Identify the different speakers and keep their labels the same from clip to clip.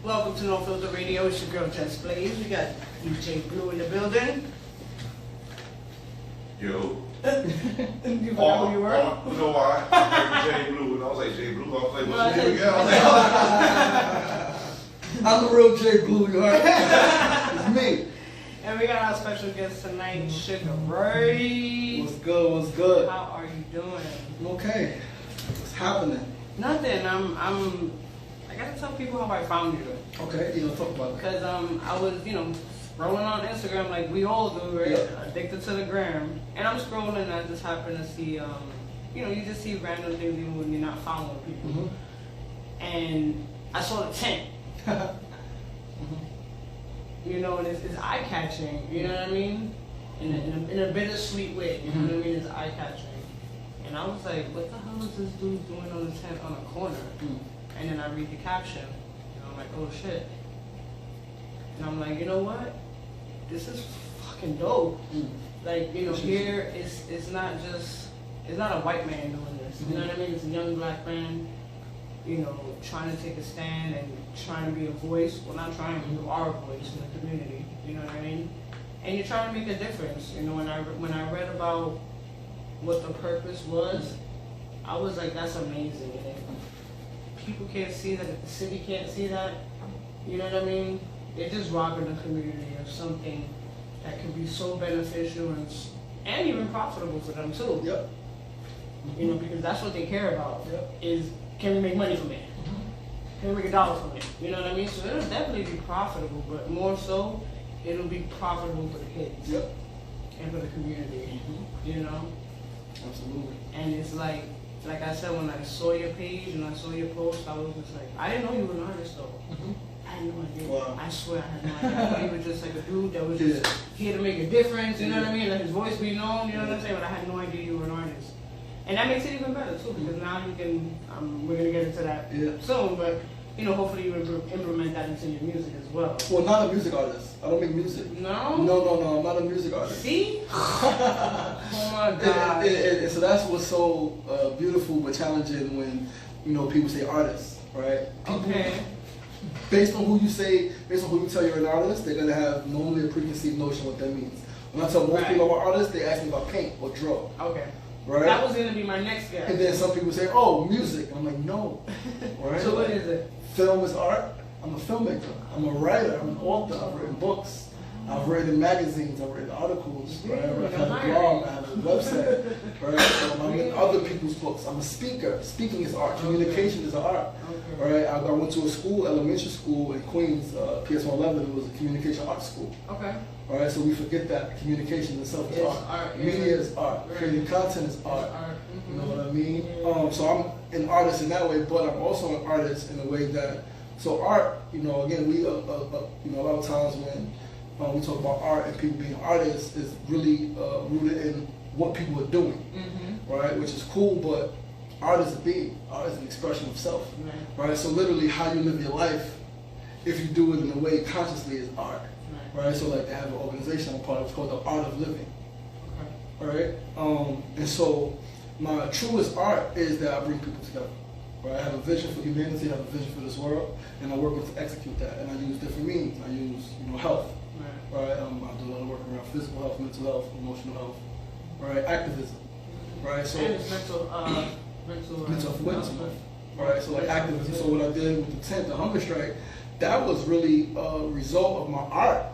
Speaker 1: Welcome to No Filter Radio. It's your girl Jess Blaze. We got DJ Blue in the building.
Speaker 2: Yo.
Speaker 1: You forgot who you were?
Speaker 2: You know why? I say J Blue, and I was like J Blue. I was like, what's your name again? I was like,
Speaker 3: I'm the real J Blue, you heard? It's me.
Speaker 1: And we got our special guest tonight, Suga Ray.
Speaker 3: What's good? What's good?
Speaker 1: How are you doing?
Speaker 3: I'm okay. What's happening?
Speaker 1: Nothing. I gotta tell people how I found you.
Speaker 3: Okay, you know, talk about it.
Speaker 1: Because I was, scrolling on Instagram like we all do, right?
Speaker 3: Yeah.
Speaker 1: Addicted to the gram. And I'm scrolling and I just happen to see, you just see random things even when you're not following people.
Speaker 3: Mm-hmm.
Speaker 1: And I saw the tent. And it's eye-catching, you know what I mean? In a bittersweet way, you know what I mean? It's eye-catching. And I was like, what the hell is this dude doing on the tent on a corner? And then I read the caption, and I'm like, oh shit. And I'm like, you know what? This is fucking dope. Like, here it's not a white man doing this. You know what I mean? It's a young black man, trying to take a stand and trying to be a voice. Well, not trying, you are a voice in the community. You know what I mean? And you're trying to make a difference. When I read about what the purpose was, I was like, that's amazing. And if people can't see that, if the city can't see that, you know what I mean? They're just robbing the community of something that could be so beneficial and even profitable for them too.
Speaker 3: Yep.
Speaker 1: Because that's what they care about.
Speaker 3: Yep.
Speaker 1: Is, can we make money from it? Can we make $1 from it? You know what I mean? So it'll definitely be profitable, but more so, it'll be profitable for the kids.
Speaker 3: Yep.
Speaker 1: And for the community.
Speaker 3: Absolutely.
Speaker 1: And it's like I said, when I saw your page and I saw your post, I was just like, I didn't know you were an artist though. I had no idea.
Speaker 3: Wow.
Speaker 1: I swear I had no idea. I thought he was just like a dude that was just here to make a difference, you know what I mean? Let his voice be known, you know what I'm saying? But I had no idea you were an artist. And that makes it even better too, because now you can, we're going to get into that soon, but hopefully you implement that into your music as well.
Speaker 3: Well, not a music artist. I don't make music.
Speaker 1: No?
Speaker 3: No, I'm not a music artist.
Speaker 1: See? Oh my God.
Speaker 3: And so that's what's so beautiful but challenging when, people say artists, right? People, based on who you tell you're an artist, they're going to have normally a preconceived notion what that means. When I tell most people I'm an artist, they ask me about paint or draw.
Speaker 1: Okay.
Speaker 3: Right?
Speaker 1: That was going to be my next guess.
Speaker 3: And then some people say, oh, music. I'm like, no. Right?
Speaker 1: So what is it?
Speaker 3: Film is art. I'm a filmmaker. I'm a writer. I'm an author. I've written books. I've written magazines. I've written articles. Right? I have a blog. I have a website. Right? So I'm in other people's books. I'm a speaker. Speaking is art. Communication is art. Right? I went to a school, elementary school in Queens, PS111. It was a communication art school.
Speaker 1: Okay.
Speaker 3: All right, so we forget that communication itself is art. Media is art. Creating content is art. You know what I mean? So I'm an artist in that way, but I'm also an artist in a way that, so art, again, we, a lot of times when we talk about art and people being artists, is really rooted in what people are doing, right? Which is cool, but art is a being. Art is an expression of self, right? So literally how you live your life, if you do it in a way consciously, is art, right? So like they have an organization I'm part of, it's called the Art of Living, right? And so my truest art is that I bring people together, right? I have a vision for humanity, I have a vision for this world, and I'm working to execute that. And I use different means. I use, health, right? I do a lot of work around physical health, mental health, emotional health, right? Activism, right? So
Speaker 1: and it's mental
Speaker 3: health, right? So like activism. So what I did with the tent, the hunger strike, that was really a result of my art,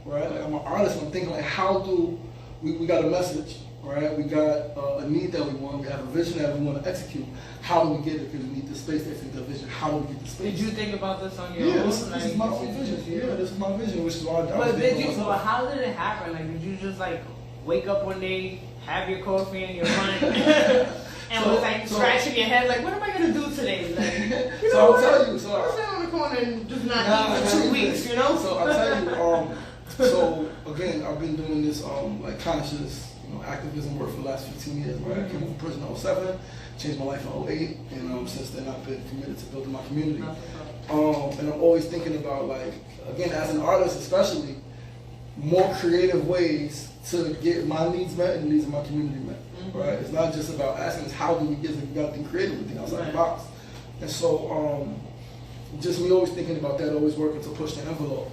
Speaker 3: right? Like I'm an artist, and I'm thinking like, how do we got a message, right? We got a need that we want. We have a vision that we want to execute. How do we get it? Because we need the space to execute that vision. How do we get the space?
Speaker 1: Did you think about this on your own?
Speaker 3: Yeah, this is my own vision. Yeah, this is my vision, which is why I
Speaker 1: But did you? So how did it happen? Like, did you just like wake up one day, have your coffee in your mind, and was like scratching your head, like, what am I gonna do today? Like,
Speaker 3: so I'll tell you. So
Speaker 1: I'll stand on the corner and just not eat for 2 weeks,
Speaker 3: So I'll tell you. So again, I've been doing this like conscious, activism work for the last 15 years. Right, I came from prison in 2007, changed my life in 2008, and since then I've been committed to building my community. And I'm always thinking about, like, again, as an artist especially, more creative ways to get my needs met and the needs of my community met. Right, it's not just about asking us how do we get something creative, we think outside the box. And so just me always thinking about that, always working to push the envelope.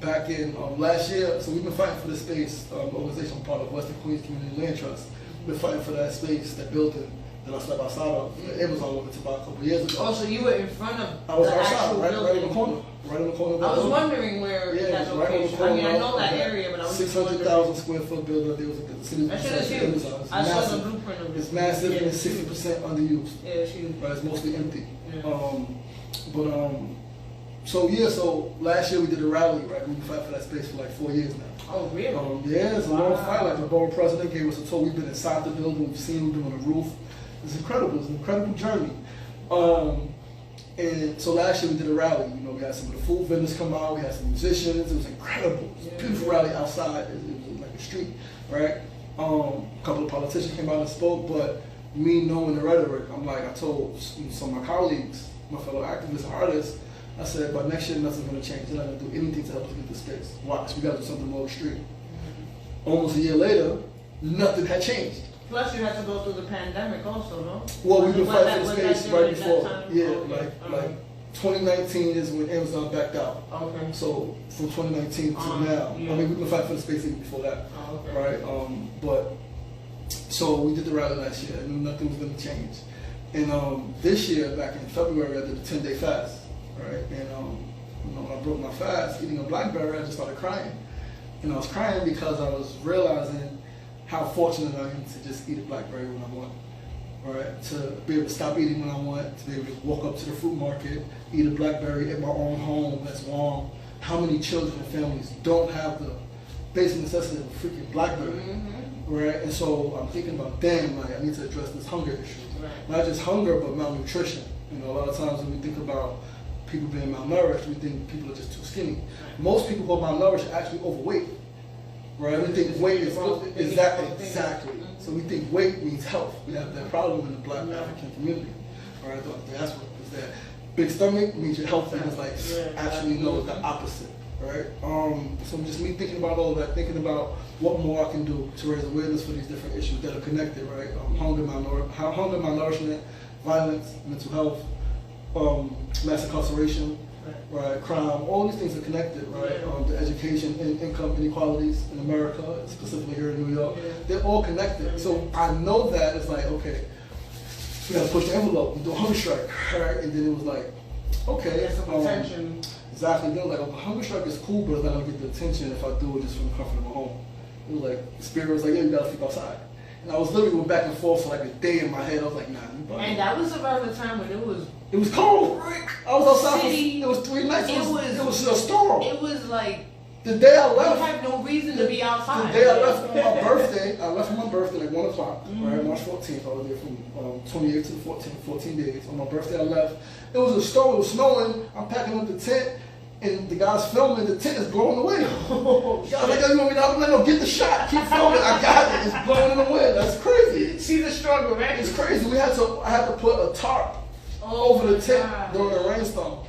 Speaker 3: Back in last year, so we've been fighting for this space, organization I'm part of, Western Queens Community Land Trust. We've been fighting for that space, that building that I slept outside of. It was on about a couple years ago.
Speaker 1: Oh, so you were in front of
Speaker 3: I was
Speaker 1: the
Speaker 3: outside,
Speaker 1: actual building.
Speaker 3: right in the corner. Right in the corner of the
Speaker 1: I was
Speaker 3: building.
Speaker 1: wondering where that
Speaker 3: right
Speaker 1: location. I mean, I know that area, but I was
Speaker 3: 600,000 square foot building. There was the city.
Speaker 1: That shit is huge. I saw the blueprint of it.
Speaker 3: It's massive and it's 60% underused.
Speaker 1: Yeah, it's huge.
Speaker 3: But it's mostly empty.
Speaker 1: Yeah.
Speaker 3: So last year we did a rally, right? We've been fighting for that space for like 4 years now.
Speaker 1: Oh, really?
Speaker 3: Yeah, it's a long fight. Like the borough president gave us a tour. We've been inside the building. We've seen them on the roof. It's incredible. It's an incredible journey. And so last year we did a rally. We had some of the food vendors come out. We had some musicians. It was incredible. It was a beautiful rally outside. It was like a street, right? A couple of politicians came out and spoke, but me knowing the rhetoric, I told some of my colleagues, my fellow activists and artists, I said, by next year, nothing's going to change. They're not going to do anything to help us get this space. Watch, we got to do something more extreme. Almost a year later, nothing had changed.
Speaker 1: Plus, you had to go through the pandemic also, no?
Speaker 3: Well, we've been fighting for the space right before. Yeah,
Speaker 1: okay.
Speaker 3: like 2019 is when Amazon backed out.
Speaker 1: Okay.
Speaker 3: So from 2019 to now,
Speaker 1: yeah.
Speaker 3: we've been fighting for the space even before that.
Speaker 1: Okay.
Speaker 3: Right? So we did the rally last year. I knew nothing was going to change. And this year, back in February, I did a 10-day fast. Right, and when I broke my fast, eating a blackberry, I just started crying. And I was crying because I was realizing how fortunate I am to just eat a blackberry when I want. Right, to be able to stop eating when I want, to be able to walk up to the fruit market, eat a blackberry at my own home that's warm. How many children and families don't have the basic necessity of a freaking blackberry? Right, and so I'm thinking about, damn, like I need to address this hunger issue.
Speaker 1: Right.
Speaker 3: Not just hunger, but malnutrition. A lot of times when we think about people being malnourished, we think people are just too skinny. Most people who are malnourished are actually overweight, right? We think weight is exactly. So we think weight means health. We have that problem in the Black African community, right? The diaspora is that big stomach means you're healthy. It's like actually no, it's the opposite, right? So just me thinking about all of that, thinking about what more I can do to raise awareness for these different issues that are connected, right? Hunger, malnourishment, violence, mental health. Mass incarceration, right, crime, all these things are connected, right? The education and income inequalities in America, specifically here in New York, they're all connected. So I know that it's like, okay, we gotta push the envelope and do a hunger strike, right? And then it was like, okay,
Speaker 1: attention.
Speaker 3: Exactly. Then like, a hunger strike is cool, but it's not gonna get the attention if I do it just from the comfort of my home. It was like, the spirit was like, yeah, you gotta sleep outside. And I was literally going back and forth for like a day in my head. I was like, nah.
Speaker 1: And that was around the time when it was
Speaker 3: cold. I was outside. It was 3 nights. It was a storm.
Speaker 1: It was like
Speaker 3: the day I left.
Speaker 1: You have no reason to be outside.
Speaker 3: The day I left on my birthday, like 1 o'clock, right, March 14th. I was there from 28th to the 14th, 14 days. On my birthday, I left. It was a storm. It was snowing. I'm packing up the tent, And the guy's filming, the tent is blowing away. The guy's like, yo, you want me to help him? No, get the shot, keep filming. I got it. It's blowing in the wind. That's crazy.
Speaker 1: See the struggle, man.
Speaker 3: It's crazy. I had to put a tarp over the tent during a rainstorm.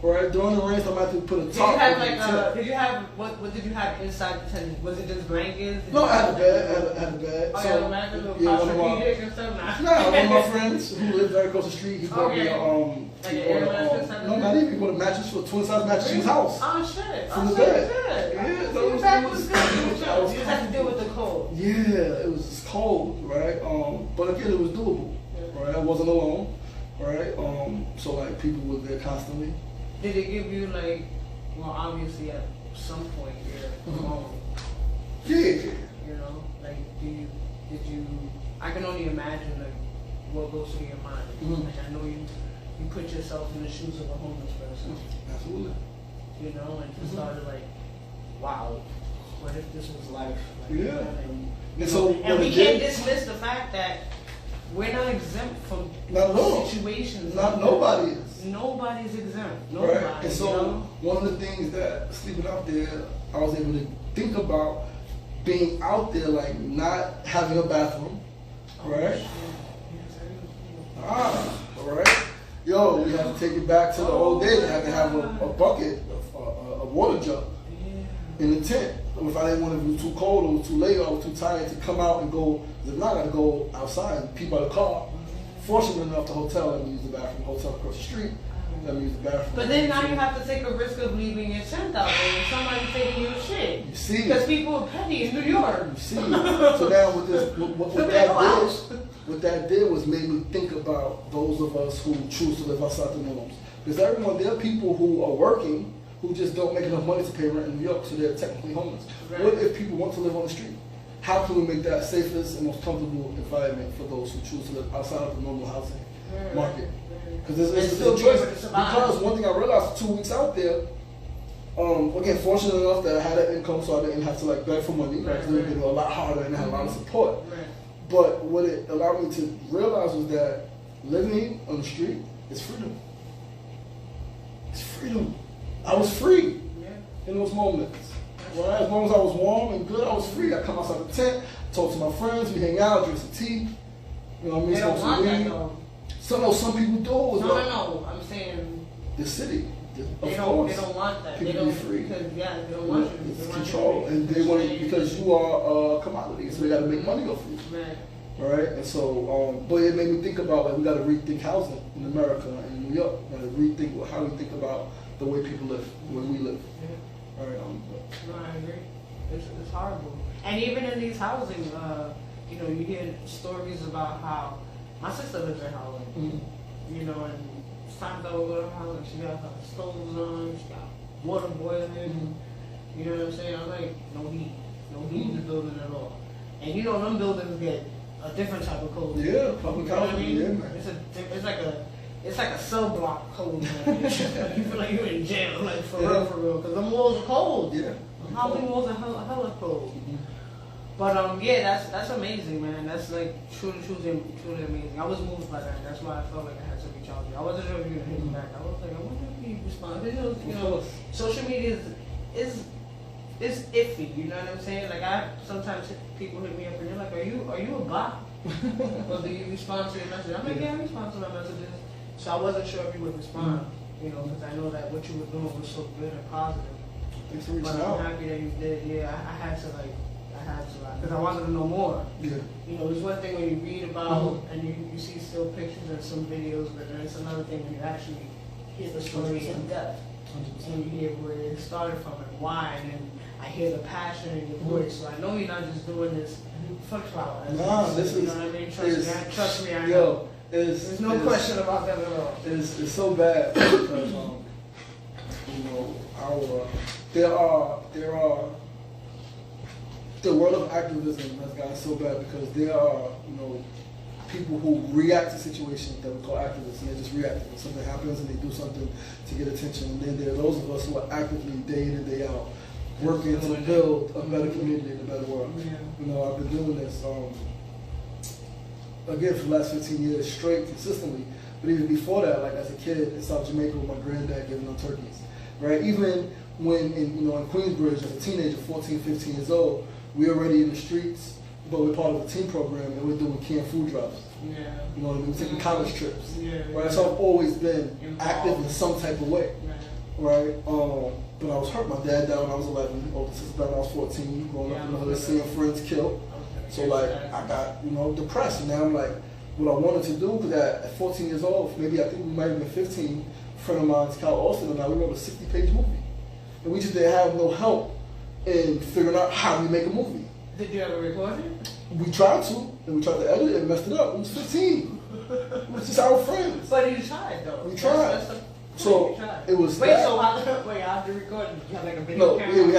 Speaker 3: Right? During the rainstorm, I had to put a tarp over the tent.
Speaker 1: Did you have, what did you have inside the tent? Was it just blankets?
Speaker 3: No, I had a bed. I had a bed.
Speaker 1: Oh,
Speaker 3: so,
Speaker 1: yeah, imagine a
Speaker 3: yeah,
Speaker 1: Posturepedic and stuff.
Speaker 3: Nah, one of my friends who lived right across the street, he bought me
Speaker 1: like an air mattress?
Speaker 3: No, not even. He bought a mattress for a twin-size mattress in his house.
Speaker 1: Oh, shit.
Speaker 3: From the bed.
Speaker 1: Yeah,
Speaker 3: so
Speaker 1: the bed was good. You just have to deal with the cold.
Speaker 3: Yeah, it was just cold, right? But again, it was doable, right? I wasn't alone, right? So like people were there constantly.
Speaker 1: Did it give you like, well, obviously at some point you're alone.
Speaker 3: Yeah.
Speaker 1: You know, like did you? I can only imagine like what goes through your mind. Like I know you put yourself in the shoes of a homeless person.
Speaker 3: Absolutely.
Speaker 1: You know, and just started like, wow, what if this was life? Like,
Speaker 3: Yeah.
Speaker 1: And we can't dismiss the fact that we're not exempt from situations.
Speaker 3: Nobody is.
Speaker 1: Nobody's exempt. Nobody.
Speaker 3: Right? And so one of the things that sleeping out there, I was able to think about being out there, like not having a bathroom, right? Right. Yo, we have to take it back to the old days. I had to have a bucket, a water jug in the tent. If I didn't want to be too cold or too late or I was too tired to come out and go, if not, I got to go outside and pee by the car. Fortunately enough, the hotel let me use the bathroom. Hotel across the street let me use the bathroom.
Speaker 1: But then now you have to take a risk of leaving your tent out there and somebody taking your shit.
Speaker 3: You see,
Speaker 1: because people are petty in New York. You
Speaker 3: see, so now with this, what that did was made me think about those of us who choose to live outside the norms. Because there are people who are working who just don't make enough money to pay rent in New York, so they're technically homeless. Right. What if people want to live on the street? How can we make that safest and most comfortable environment for those who choose to live outside of the normal housing market? Because it's a choice. Because one thing I realized 2 weeks out there, again, fortunate enough that I had an income, so I didn't have to like beg for money. Right, it was a lot harder and I had a lot of support. Right. But what it allowed me to realize was that living on the street is freedom. It's freedom. I was free in those moments. Right? As long as I was warm and good, I was free. I come outside the tent, talk to my friends, we hang out, drink some tea. You know what I mean?
Speaker 1: They don't want that though.
Speaker 3: Some people do.
Speaker 1: No. I'm saying
Speaker 3: the city.
Speaker 1: They don't want that.
Speaker 3: People
Speaker 1: they don't
Speaker 3: be free.
Speaker 1: Because they don't want you.
Speaker 3: It's control, and they want it because you are a commodity, so they got to make money off you.
Speaker 1: Right.
Speaker 3: Right, and so, but it made me think about like we got to rethink housing in America and New York. We got to rethink how we think about the way people live, the way we live.
Speaker 1: Yeah. All right. No, I agree. It's horrible. And even in these housing, you know, you hear stories about how my sister lives in housing. You know, and sometimes I will go to her house and she got her stoves on, she got water boiling. You know what I'm saying? I'm like, no heat in the building at all. And you know, them buildings get a different type of code.
Speaker 3: Yeah, public housing. I mean? Yeah, man.
Speaker 1: It's like a cell block code. Man. You feel like you're in jail, like for real, because the walls are cold.
Speaker 3: Yeah.
Speaker 1: Housing walls are hella cold. But yeah, that's amazing, man. That's like truly amazing. I was moved by that. That's why I felt like I had to reach out to you. I wasn't sure if you were gonna hit me back. I was like, I wonder if he responded. You know, social media is iffy. You know what I'm saying? Like sometimes people hit me up and they're like, are you a bot? Or do you respond to your message? I'm like, yeah, I respond to my messages. So I wasn't sure if you would respond. You know, because I know that what you were doing was so good and positive.
Speaker 3: Thanks for reaching
Speaker 1: out.
Speaker 3: out.
Speaker 1: I'm happy that you did. Yeah, I had to because I wanted to know more.
Speaker 3: Yeah.
Speaker 1: You know, it's one thing when you read about and you see still pictures and some videos, but then it's another thing when you actually hear the story in depth. 100%. And you hear where it started from and why, and then I hear the passion in your voice. So I know you're not just doing this for clout.
Speaker 3: Nah, this
Speaker 1: you
Speaker 3: is.
Speaker 1: know what I mean? Trust me, I know.
Speaker 3: Yo,
Speaker 1: there's no question about that at all.
Speaker 3: It's so bad because you know the world of activism has gotten so bad because there are, you know, people who react to situations that we call activists, and they just react. When something happens and they do something to get attention, and then there are those of us who are actively day in and day out working to build a better community and a better world. Yeah. You know, I've been doing this again, for the last 15 years straight, consistently. But even before that, like as a kid in South Jamaica with my granddad giving them turkeys, right? Even when in Queensbridge as a teenager, 14, 15 years old, we're already in the streets, but we're part of a team program and we're doing canned food drops.
Speaker 1: Yeah.
Speaker 3: You know what I mean? We're taking college trips.
Speaker 1: Yeah.
Speaker 3: Right? So I've always been active in some type of way. Right? But I was hurt. My dad died when I was 11, older sister died when I was 14, growing up in the hood, seeing friends killed. So like I got, depressed. And now I'm like, what I wanted to do, because at 14 years old, maybe I think we might have been 15, a friend of mine's, Cal Austin, and I, we wrote a 60-page movie. And we just didn't have no help in figuring out how we make a movie.
Speaker 1: Did you ever record it?
Speaker 3: We tried to, and we tried to edit it and messed it up. We was 15. It was just our friends.
Speaker 1: But you tried though.
Speaker 3: We tried. So it was.
Speaker 1: Wait, so after recording, you had like a video camera?
Speaker 3: No, we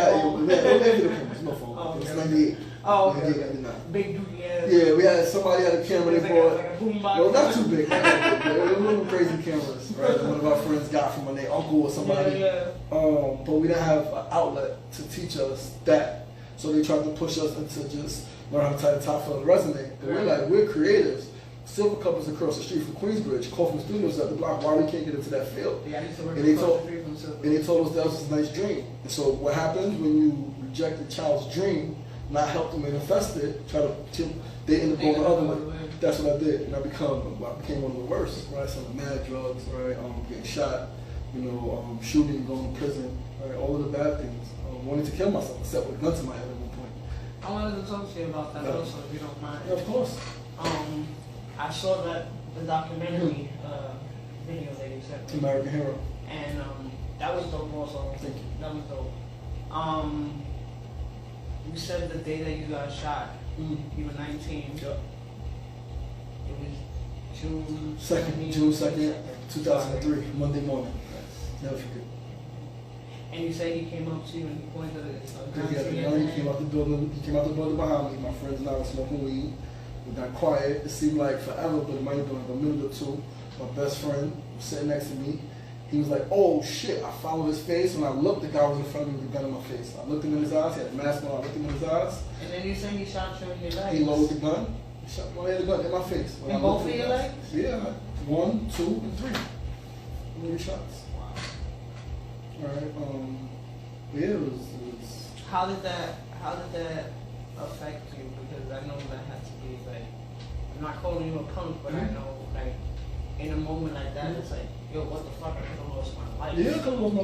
Speaker 3: had video cameras, no phone.
Speaker 1: Oh,
Speaker 3: it was
Speaker 1: okay.
Speaker 3: 98.
Speaker 1: Oh, okay.
Speaker 3: 99.
Speaker 1: Big duty ass.
Speaker 3: Yeah, we had somebody had a camera they bought.
Speaker 1: Like a boombox.
Speaker 3: Well, not too big. It was little crazy cameras, right? One of our friends got from their uncle or somebody.
Speaker 1: Yeah.
Speaker 3: But we didn't have an outlet to teach us that, so they tried to push us into just learn how to tie the top of the resume. But we're like, we're creatives. Silver Cup is across the street from Queensbridge. Kaufman Studios up the block. Why we can't get into that field?
Speaker 1: Yeah, I used to work
Speaker 3: and they
Speaker 1: across
Speaker 3: told,
Speaker 1: the street from Silver.
Speaker 3: and they told us that was a nice dream. And so what happens when you reject a child's dream, not help them manifest it, try to they end up going the other way. That's what I did, and I became one of the worst. Right, selling mad drugs, right, getting shot, shooting, going to prison, right, all of the bad things. Wanting to kill myself, except with a gun to my head at one point.
Speaker 1: I wanted to talk to you about that also, if you don't mind.
Speaker 3: Yeah, of course.
Speaker 1: I saw the documentary video that you sent me.
Speaker 3: American Hero.
Speaker 1: And that was dope also.
Speaker 3: Thank you.
Speaker 1: That was dope. You said the day that you got shot, you were 19.
Speaker 3: Yep.
Speaker 1: It was June
Speaker 3: 2nd, 2003, Monday morning. Never forget.
Speaker 1: And you said he came up to you and he pointed a gun
Speaker 3: He had
Speaker 1: to
Speaker 3: the
Speaker 1: you.
Speaker 3: gun, he came out the building behind me. My friends and I were smoking weed. We got quiet. It seemed like forever, but it might have been like a minute or two. My best friend was sitting next to me. He was like, oh shit. I followed his face. When I looked, the guy was in front of me with a gun in my face. I looked him in his eyes. He had a mask on. I looked him in his eyes.
Speaker 1: And then you said he shot you in your legs.
Speaker 3: He loaded the gun. He shot he had the gun in my face.
Speaker 1: In both of your legs?
Speaker 3: Yeah. 1, 2, and 3. 3 shots.
Speaker 1: Wow.
Speaker 3: All right. Yeah, it was.
Speaker 1: How did that affect you? Because I know that has to be like, I'm not calling you a punk, but I know like in a moment like that, it's like, yo, what the fuck? I could have lost my life.
Speaker 3: Yeah, I could have lost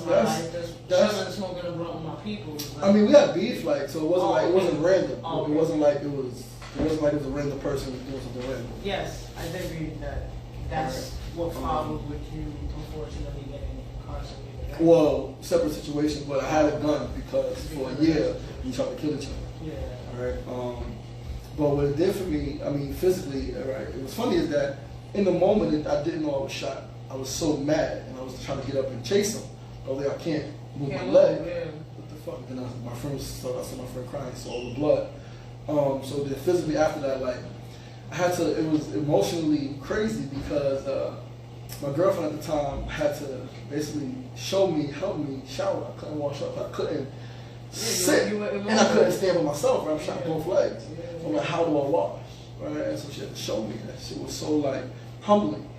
Speaker 3: my life.
Speaker 1: That's chilling, smoking a blunt with my people. Like,
Speaker 3: I mean, we had beef, like, so it wasn't it wasn't random.
Speaker 1: Oh,
Speaker 3: it wasn't like it was a random person doing something random.
Speaker 1: yes, I did read that. That's what followed with you, unfortunately, getting incarcerated. Right?
Speaker 3: Well, separate situation, but I had a gun because for a year we tried to kill each other.
Speaker 1: Yeah.
Speaker 3: All right. But what it did for me, I mean, physically, all right. It was funny is that in the moment I didn't know I was shot. I was so mad, and I was trying to get up and chase him. I was like, I can't move my leg.
Speaker 1: Yeah.
Speaker 3: What the fuck? Then my friend saw my friend crying, saw all the blood. So then physically after that, like, I had to. It was emotionally crazy because my girlfriend at the time had to basically help me shower. I couldn't wash up. I couldn't sit, and I couldn't stand by myself. Right? I'm shot both legs. So I'm like, how do I wash? Right? And so she had to show me. That shit was so like humbling.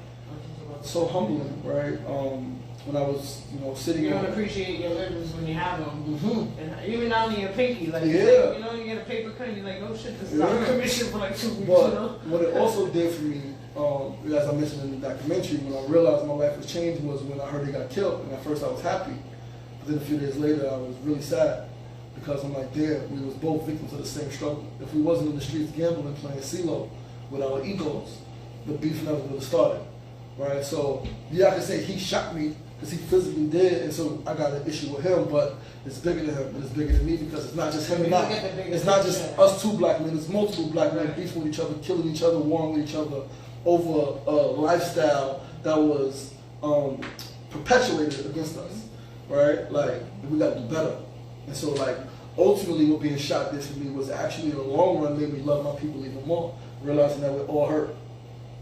Speaker 3: So humbling, right? When I was, sitting.
Speaker 1: You don't appreciate your limbs when you have them, and even down to your pinky, like
Speaker 3: yeah.
Speaker 1: you get a paper cut, and you're like, oh shit, this is out of commission for like 2 weeks.
Speaker 3: But what it also did for me, as I mentioned in the documentary, when I realized my life was changing was when I heard he got killed, and at first I was happy, but then a few days later I was really sad because I'm like, damn, we was both victims of the same struggle. If we wasn't in the streets gambling, playing CeeLo with our egos, the beef never would have started. Right, so yeah, I can say he shot me because he physically did, and so I got an issue with him. But it's bigger than him, and it's bigger than me because it's not just him and I. It's not just us two black men. It's multiple black men beefing with each other, killing each other, warring with each other over a lifestyle that was perpetuated against us. Right, like we got to do better. And so like ultimately, what being shot did for me was actually in the long run made me love my people even more, realizing that we're all hurt.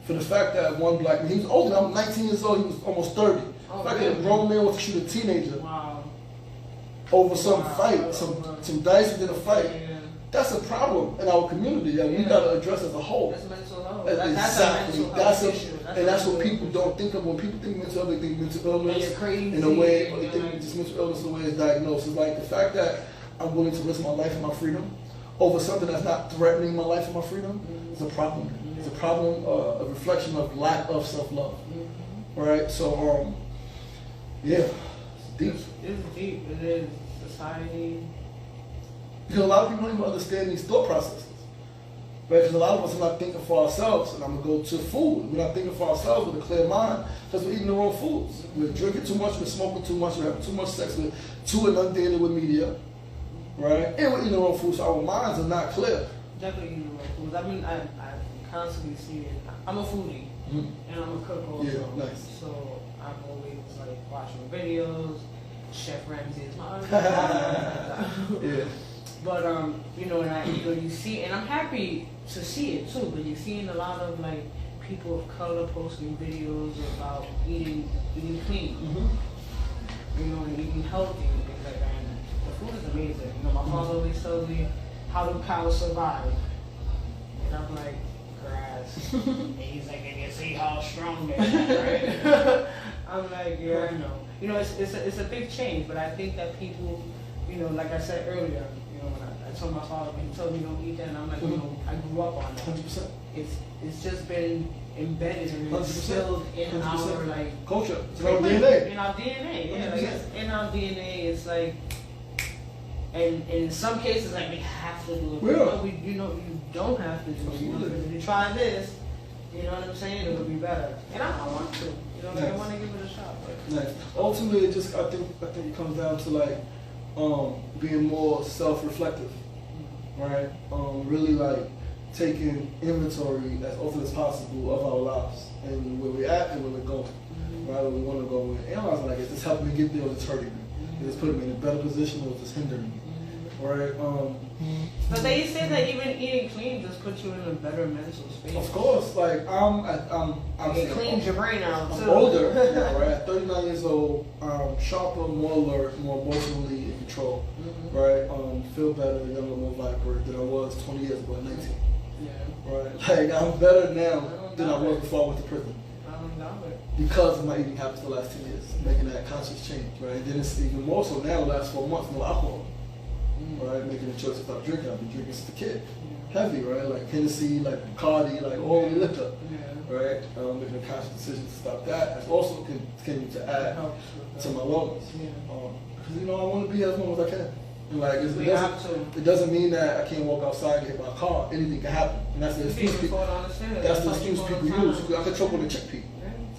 Speaker 3: For the fact that one black man, he was older, I'm 19 years old, he was almost 30. The fact that a grown man wants to shoot a teenager over some fight, some dice within a fight, That's a problem in our community that we gotta address as a whole.
Speaker 1: That's mental health.
Speaker 3: Exactly.
Speaker 1: That's a mental health issue.
Speaker 3: That's what people don't think of when people think mental health. They think mental illness
Speaker 1: crazy,
Speaker 3: in a way, or they think just mental illness in a way is diagnosed. It's like the fact that I'm willing to risk my life and my freedom over something that's not threatening my life and my freedom is a problem. It's a problem, a reflection of lack of self-love. Right? So, yeah, it's deep.
Speaker 1: It's deep. It is. Society.
Speaker 3: Because a lot of people don't even understand these thought processes. Right? Because a lot of us are not thinking for ourselves. And I'm going to go to food. We're not thinking for ourselves with a clear mind because we're eating the wrong foods. We're drinking too much, we're smoking too much, we're having too much sex, we're too inundated with media. Right? And we're eating the wrong foods, so our minds are not clear.
Speaker 1: Definitely eating the wrong foods. I mean, I constantly see it. I'm a foodie. And I'm a cook also.
Speaker 3: Yeah, nice.
Speaker 1: So I'm always like watching videos. Chef Ramsay is my other
Speaker 3: Yeah.
Speaker 1: But you know, you see, and I'm happy to see it too. But you're seeing a lot of like people of color posting videos about eating clean, you know, and eating healthy and things like that. And the food is amazing. You know, my father always tells me, "How do cows survive?" And I'm like, grass. And he's like, "And you see how strong they are, right?" I'm like, yeah, I know. You know, it's a big change, but I think that people, you know, like I said earlier, you know, when I told my father, when he told me don't eat that, and I'm like, you know, I grew up on that.
Speaker 3: 100%.
Speaker 1: It's just been embedded and instilled in our like
Speaker 3: culture. It's in our DNA.
Speaker 1: In our DNA, yeah, like it's in our DNA. It's like, and in some cases, like we have to do it.
Speaker 3: Yeah.
Speaker 1: But you know, you don't have to do it. You know, if you try this, you know what I'm saying, it will be better. And I want to. You know, like I want to give it a shot. But.
Speaker 3: Nice. Ultimately, it just I think it comes down to like being more self-reflective, right? Really like taking inventory as often as possible of our lives and where we're at and where we're going, right? Where we want to go. And analyzing like, is this helping me get there or is this hurting me? Is this putting me in a better position or is this hindering me? Right?
Speaker 1: But they say that even eating clean just puts you in a better mental space.
Speaker 3: Of course, like
Speaker 1: it cleans your brain out too.
Speaker 3: I'm older, now, right? At 39 years old, sharper, more alert, more emotionally in control, right? Feel better, younger, more vibrant than I was 20 years ago at 19.
Speaker 1: Yeah.
Speaker 3: Right? Like I'm better now than I was before I went to prison.
Speaker 1: I don't know it.
Speaker 3: Because of my eating habits the last 10 years, making that conscious change, right? And then it's even more so now the last 4 months, no alcohol. Right, making the choice to stop drinking. I've been drinking since a kid. Heavy, right? Like Hennessy, like Bacardi, like all the liquor. Right? Making a conscious decision to stop that. That's also continued to add to my wellness. Because you know I want to be as long as I can. And like it doesn't mean that I can't walk outside and hit my car. Anything can happen. And that's the excuse people. That's the excuse people use. I can choke on the chickpea.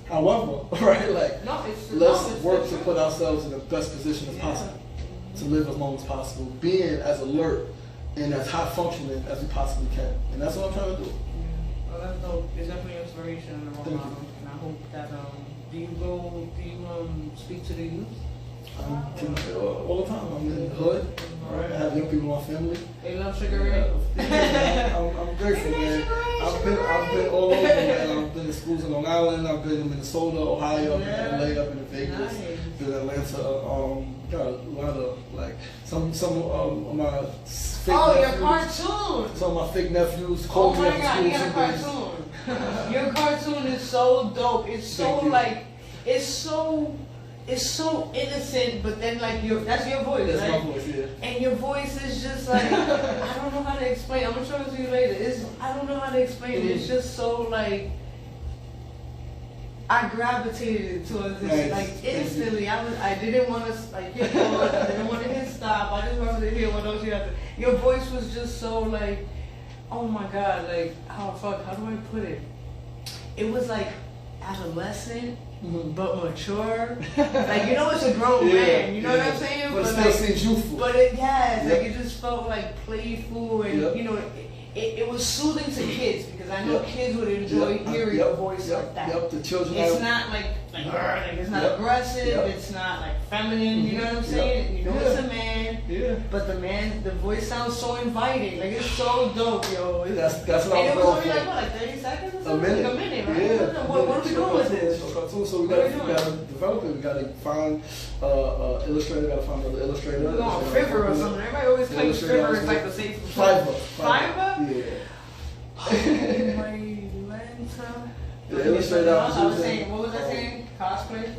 Speaker 3: However, right? Like let's work to put ourselves in the best position as possible. To live as long as possible, being as alert and as high functioning as we possibly can. And that's what I'm trying to do.
Speaker 1: Yeah. Well, that's dope. It's definitely inspiration and a role model. And I hope that, do you speak to the youth?
Speaker 3: All the time. I'm in the hood. Right? I have young people in my family.
Speaker 1: They love Suga Ray?
Speaker 3: I'm grateful, man. I've been all over, man. I've been in schools in Long Island. I've been in Minnesota, Ohio, I've been in LA, I've been in Vegas, been in Atlanta. Got a lot of like some of my fake nephews.
Speaker 1: Your cartoon!
Speaker 3: Some of my fake nephews called me after school.
Speaker 1: You got a cartoon. Your cartoon is so dope. It's so like it's so innocent, but then like that's your voice,
Speaker 3: that's
Speaker 1: right?
Speaker 3: That's my voice, yeah.
Speaker 1: And your voice is just like I don't know how to explain. I'm gonna show it to you later. I don't know how to explain it. It's just so like I gravitated towards this like instantly. I didn't want to like hit pause. I didn't want to hit stop. I just wanted to hear what else you have to. Your voice was just so like, oh my god, like how do I put it? It was like adolescent. But mature, like you know, it's a grown man. You know what I'm saying?
Speaker 3: But it still seems youthful.
Speaker 1: But like it just felt like playful, and you know, it was soothing to kids because I know kids would enjoy hearing a voice like that.
Speaker 3: The children.
Speaker 1: It's not like it's not aggressive. It's not like feminine. You know what I'm saying? You know, it's a man. But the voice sounds so inviting. Like it's so dope, yo.
Speaker 3: That's what I was
Speaker 1: going for. And it was only like what, like 30 seconds or something?
Speaker 3: A minute.
Speaker 1: Like a minute, right? What are we doing with this?
Speaker 3: So we got to develop it. We gotta find illustrator. Gotta find another illustrator.
Speaker 1: We're going Fiverr or something. Everybody always claims Fiverr is like the safe.
Speaker 3: Fiverr.
Speaker 1: Fiverr?
Speaker 3: Yeah.
Speaker 1: Oh my Lanta.
Speaker 3: The illustrator.
Speaker 1: I was saying, what was I saying? Cosplay?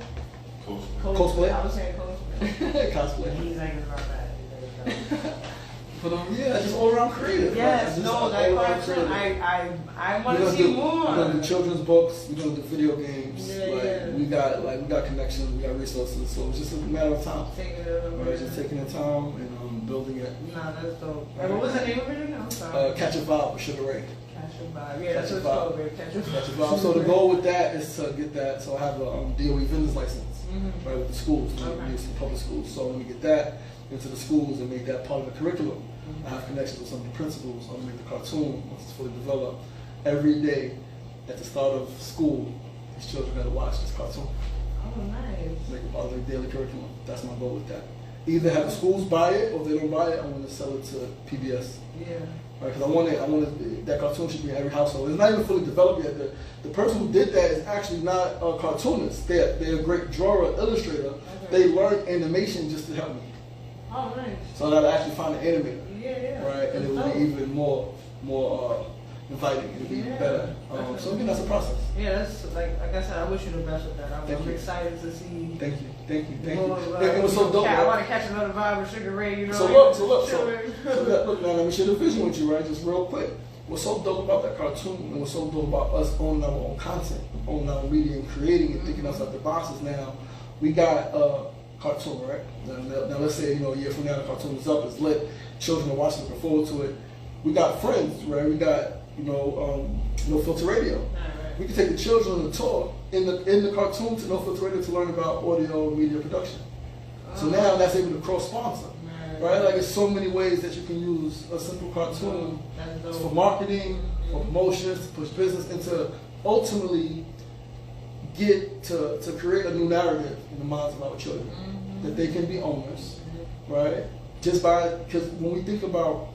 Speaker 3: Cosplay?
Speaker 1: I was saying cosplay.
Speaker 3: Cosplay.
Speaker 1: He's like about that.
Speaker 3: But yeah, just all around creative.
Speaker 1: Yes,
Speaker 3: right?
Speaker 1: no, that cartoon. I want to see more.
Speaker 3: We're gonna do children's books. We're gonna do video games.
Speaker 1: Yeah,
Speaker 3: we got connections. We got resources. So it's just a matter of time. Right, just taking the time and building it.
Speaker 1: Nah, that's dope. Right, what was the name of it again? I'm sorry.
Speaker 3: Catch a Vibe with Suga Ray.
Speaker 1: Catch a Vibe. Yeah, that's what it's called. Catch a
Speaker 3: Vibe. So the goal with that is to get that. So I have a DOE vendor's license, right, with the schools, the public schools. So when we get that into the schools and make that part of the curriculum, I have connections with some of the principals. I'm gonna make the cartoon once it's fully developed. Every day at the start of school, these children gotta watch this cartoon.
Speaker 1: Oh, nice.
Speaker 3: Make it part of their daily curriculum. That's my goal with that. Either have the schools buy it, or if they don't buy it, I want to sell it to PBS.
Speaker 1: Yeah.
Speaker 3: Right, because I wanted that cartoon should be in every household. It's not even fully developed yet. The person who did that is actually not a cartoonist. They're a great drawer, illustrator. Okay. They learned animation just to help me.
Speaker 1: Oh, nice.
Speaker 3: So that I actually found an animator.
Speaker 1: Yeah.
Speaker 3: Right, and it will be even more inviting. It'll be better. So again, that's a process.
Speaker 1: Yeah, that's like I said. I wish you the best with that. I'm excited to see.
Speaker 3: Thank you.
Speaker 1: More,
Speaker 3: it was so dope.
Speaker 1: I want to catch another vibe with Suga Ray. You know.
Speaker 3: So look. Now let me share the vision with you, right? Just real quick. What's so dope about that cartoon, and what's so dope about us owning our own content, owning our own media, and creating and thinking outside the boxes. Now we got cartoon, right? Now let's say a year from now the cartoon is up, it's lit, children are watching, looking forward to it. We got friends, right? We got No Filter Radio. Right. We can take the children on a tour in the cartoon to No Filter Radio to learn about audio media production. So now that's able to cross sponsor, right? Like there's so many ways that you can use a simple cartoon for marketing, for promotions, to push business, and to ultimately get to create a new narrative in the minds of our children, that they can be owners, right? Because when we think about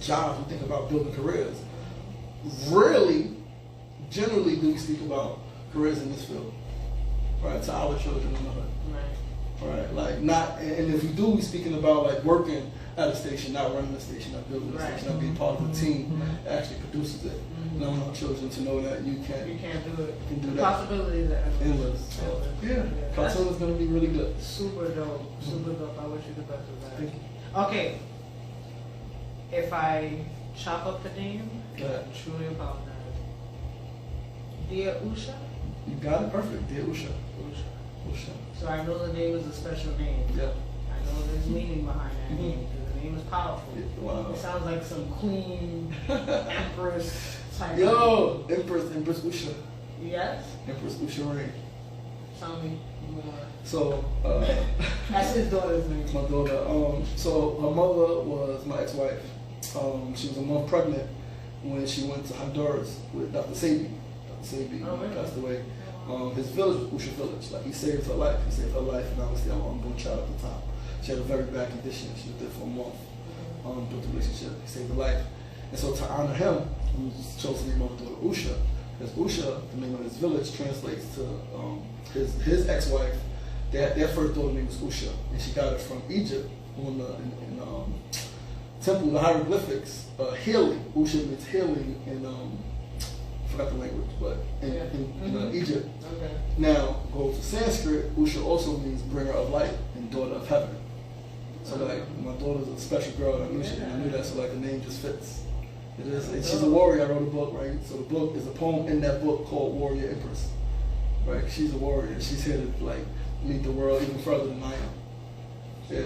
Speaker 3: jobs, we think about building careers. Rarely, generally, do we speak about careers in this field, right? To our children in the hood, right? Like not, and if we do, we speaking about like working at a station, not running the station, not building the station, not being part of the team that actually produces it. And I want our children to know that you can do it. You can do that.
Speaker 1: Possibilities are
Speaker 3: endless. So, yeah, cartoon is going to be really good.
Speaker 1: Super dope. Super dope. I wish you the best with that.
Speaker 3: Thank you.
Speaker 1: Okay. If I chop up the name, I truly apologize. Dear Usha?
Speaker 3: You got it perfect. Dear Usha.
Speaker 1: Usha. So I know the name is a special name.
Speaker 3: Yeah.
Speaker 1: I know there's meaning behind that name, because the name is powerful. Yeah, wow. It sounds like some queen, empress type.
Speaker 3: Yo, Empress Usha.
Speaker 1: Yes?
Speaker 3: Empress Usha Ray.
Speaker 1: Tell me more.
Speaker 3: So,
Speaker 1: that's his daughter's name.
Speaker 3: My daughter. So her mother was my ex-wife. She was a month pregnant when she went to Honduras with Dr. Sabi. Dr. Sabi passed away. His village was Usha Village. Like he saved her life. And obviously I'm an unborn child at the time. She had a very bad condition. She was there for a month. Built a relationship. He saved her life. And so to honor him, we chose the name of her daughter Usha. Because Usha, the name of his village, translates to his ex-wife. Their first daughter name was Usha, and she got it from Egypt on in temple, the hieroglyphics. Healing. Usha means healing in I forgot the language, but in Egypt. Okay. Now go to Sanskrit. Usha also means bringer of light and daughter of heaven. So like my daughter's a special girl, and I knew that. So like the name just fits. It is. And she's a warrior. I wrote a book, right? So the book is a poem in that book called Warrior Empress. Right? She's a warrior. She's here to like lead the world even further than I am. Yeah.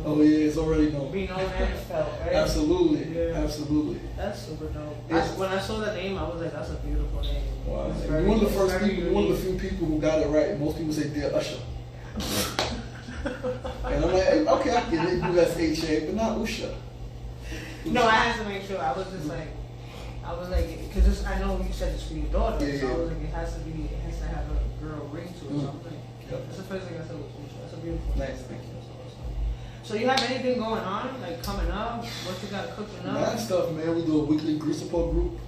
Speaker 3: Oh yeah, it's already known.
Speaker 1: Be known and felt, right?
Speaker 3: Absolutely. Yeah. Absolutely.
Speaker 1: That's super dope. When I saw the name, I was like, that's a beautiful name.
Speaker 3: Wow. One of the first people, one of the few people who got it right. Most people say Dear Usher. And I'm like, okay, I get it. You S-H-A, but not Usha.
Speaker 1: No, I had to make sure. I was like, because I know you said it's for your daughter, so I was like, it has to have a girl ring to it. So I'm like, that's the first thing I said was Usha. That's a beautiful name.
Speaker 3: Nice, thank you.
Speaker 1: So you have anything going on, like coming up? What you got cooking up?
Speaker 3: Mad stuff, man. We do a weekly grief support group.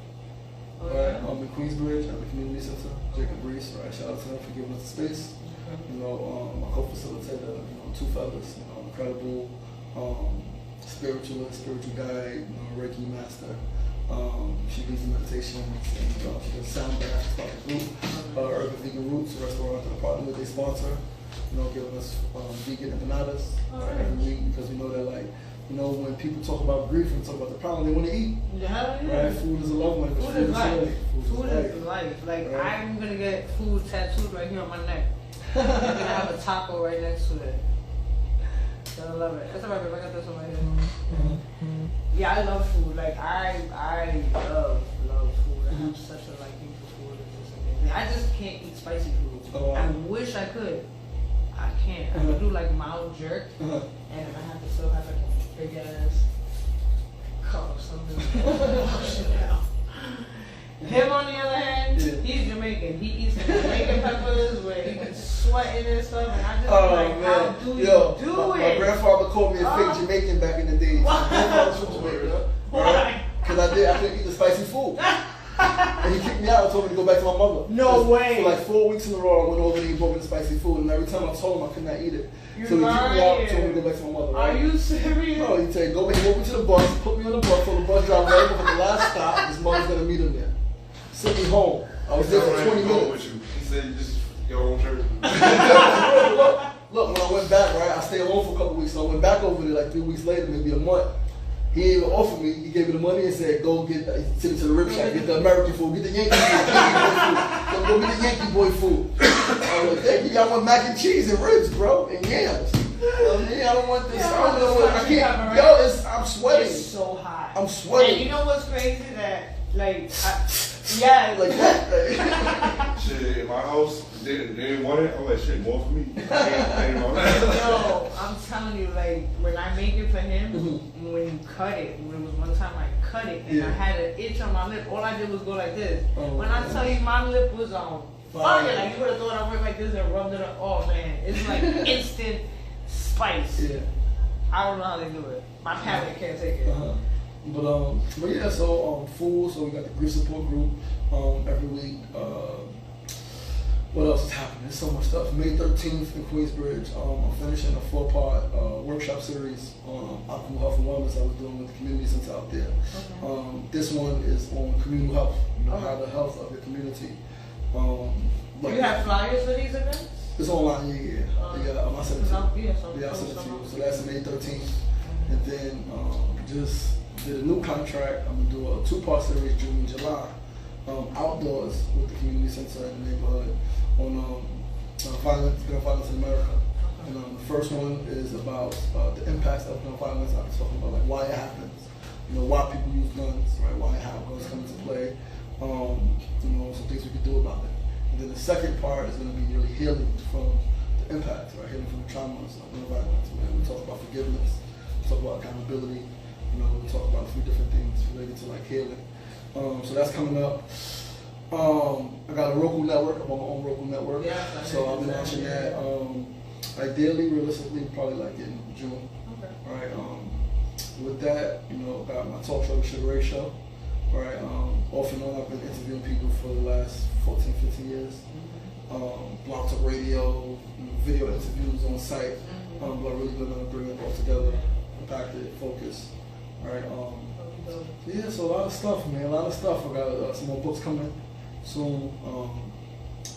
Speaker 3: right? In Queensbridge at the community center, Jacob Reese, right? Shout out to them for giving us the space. You know, my co-facilitator, you know, two fellas, you know, incredible spiritualist, spiritual guide, you know, Reiki master. She leads the meditations and she does sound baths, started a group, Urban Vegan Roots, a restaurant that I partner with, they sponsor, you know, giving us vegan empanadas every week because we know that, like, you know, when people talk about grief and talk about the problem, they want to eat.
Speaker 1: Yeah.
Speaker 3: Right? Food is a love language.
Speaker 1: Food is life.
Speaker 3: Food
Speaker 1: is life. Like, right. I'm going to get food tattooed right here on my neck. I'm going to have a taco right next to it. So I love it. That's all right, babe. I got this one right here. Yeah, I love food. Like, I love food. I have such a liking for food. It's just amazing. I just can't eat spicy food.
Speaker 3: Oh, wow.
Speaker 1: I wish I could. I can't. I can do like mild jerk, and if I have to still have like a big ass cup or something. Him on the other hand, he's Jamaican. He eats Jamaican peppers where he been sweating and stuff, and I just how do you do it?
Speaker 3: My grandfather called me a fake Jamaican back in the day. My grandfather was from Jamaica. Right? Because I couldn't eat the spicy food. And he kicked me out and told me to go back to my mother.
Speaker 1: No way.
Speaker 3: For like 4 weeks in a row, I went over there and he brought me the spicy food, and every time I told him I could not eat it. So he kicked me out and told me to go back to my mother. Right?
Speaker 1: Are you serious?
Speaker 3: No, he said, go back, he walked me to the bus, put me on the bus, so the bus driver right before the last stop, his mother's gonna meet him there. Sent me home. I was there for 20 minutes.
Speaker 2: With you. He said, this is your own church.
Speaker 3: Look, when I went back, right, I stayed home for a couple weeks, so I went back over there like 3 weeks later, maybe a month. He didn't even offer me. He gave me the money and said, "Go get." He took me to the rib shack, get the American food, get the Yankee food. Go get the Yankee boy food. I was like, "Hey, I want mac and cheese and ribs, bro, and yams." I don't want this. I don't know. I can't. Yo, I'm sweating.
Speaker 1: It's so hot.
Speaker 3: I'm sweating.
Speaker 1: And you know what's crazy? That like, yeah,
Speaker 3: like that.
Speaker 2: Shit, in my house, they didn't want it. I'm like, shit, more for me.
Speaker 1: Yo, I'm telling you, like, when I make it for him, when you cut it, when it was one time I cut it and I had an itch on my lip, all I did was go like this. When I tell you my lip was on fire, like you would have thought I went like this and rubbed it up. Oh man, it's like instant spice. Yeah. I don't know how they do it. My palate can't take it.
Speaker 3: But yeah, so food. So we got the grief support group every week. What else is happening? There's so much stuff. May 13th in Queensbridge, I'm finishing a 4-part workshop series on optimal health and wellness I was doing with the community center out there. This one is on communal health, you know, how the health of your community.
Speaker 1: Do you have flyers for these events?
Speaker 3: It's online, yeah. I sent it to you. I sent it to you. So that's May 13th. And then just did a new contract. I'm going to do a 2-part series June and July. Outdoors with the community center in the neighborhood on gun violence in America. And the first one is about the impacts of gun violence. I was talking about like why it happens, you know, why people use guns, right? Why and how guns come into play, you know, some things we could do about it. And then the second part is going to be really healing from the impacts, right? Healing from the traumas of gun violence. We talk about forgiveness, we talk about accountability, you know, we talk about a few different things related to like healing. So that's coming up. I got a Roku network. I'm on my own Roku network. Yeah, so I'll be launching that. Ideally, realistically, probably like in June. Okay. All right. With that, you know, got my talk show, the Suga Ray show. All right. Off and on, I've been interviewing people for the last 14, 15 years. Blog Talk Radio, video interviews on site. But I'm really going to bring it all together, compact it, focus. All right. Yeah, so a lot of stuff, man. A lot of stuff. I got some more books coming soon.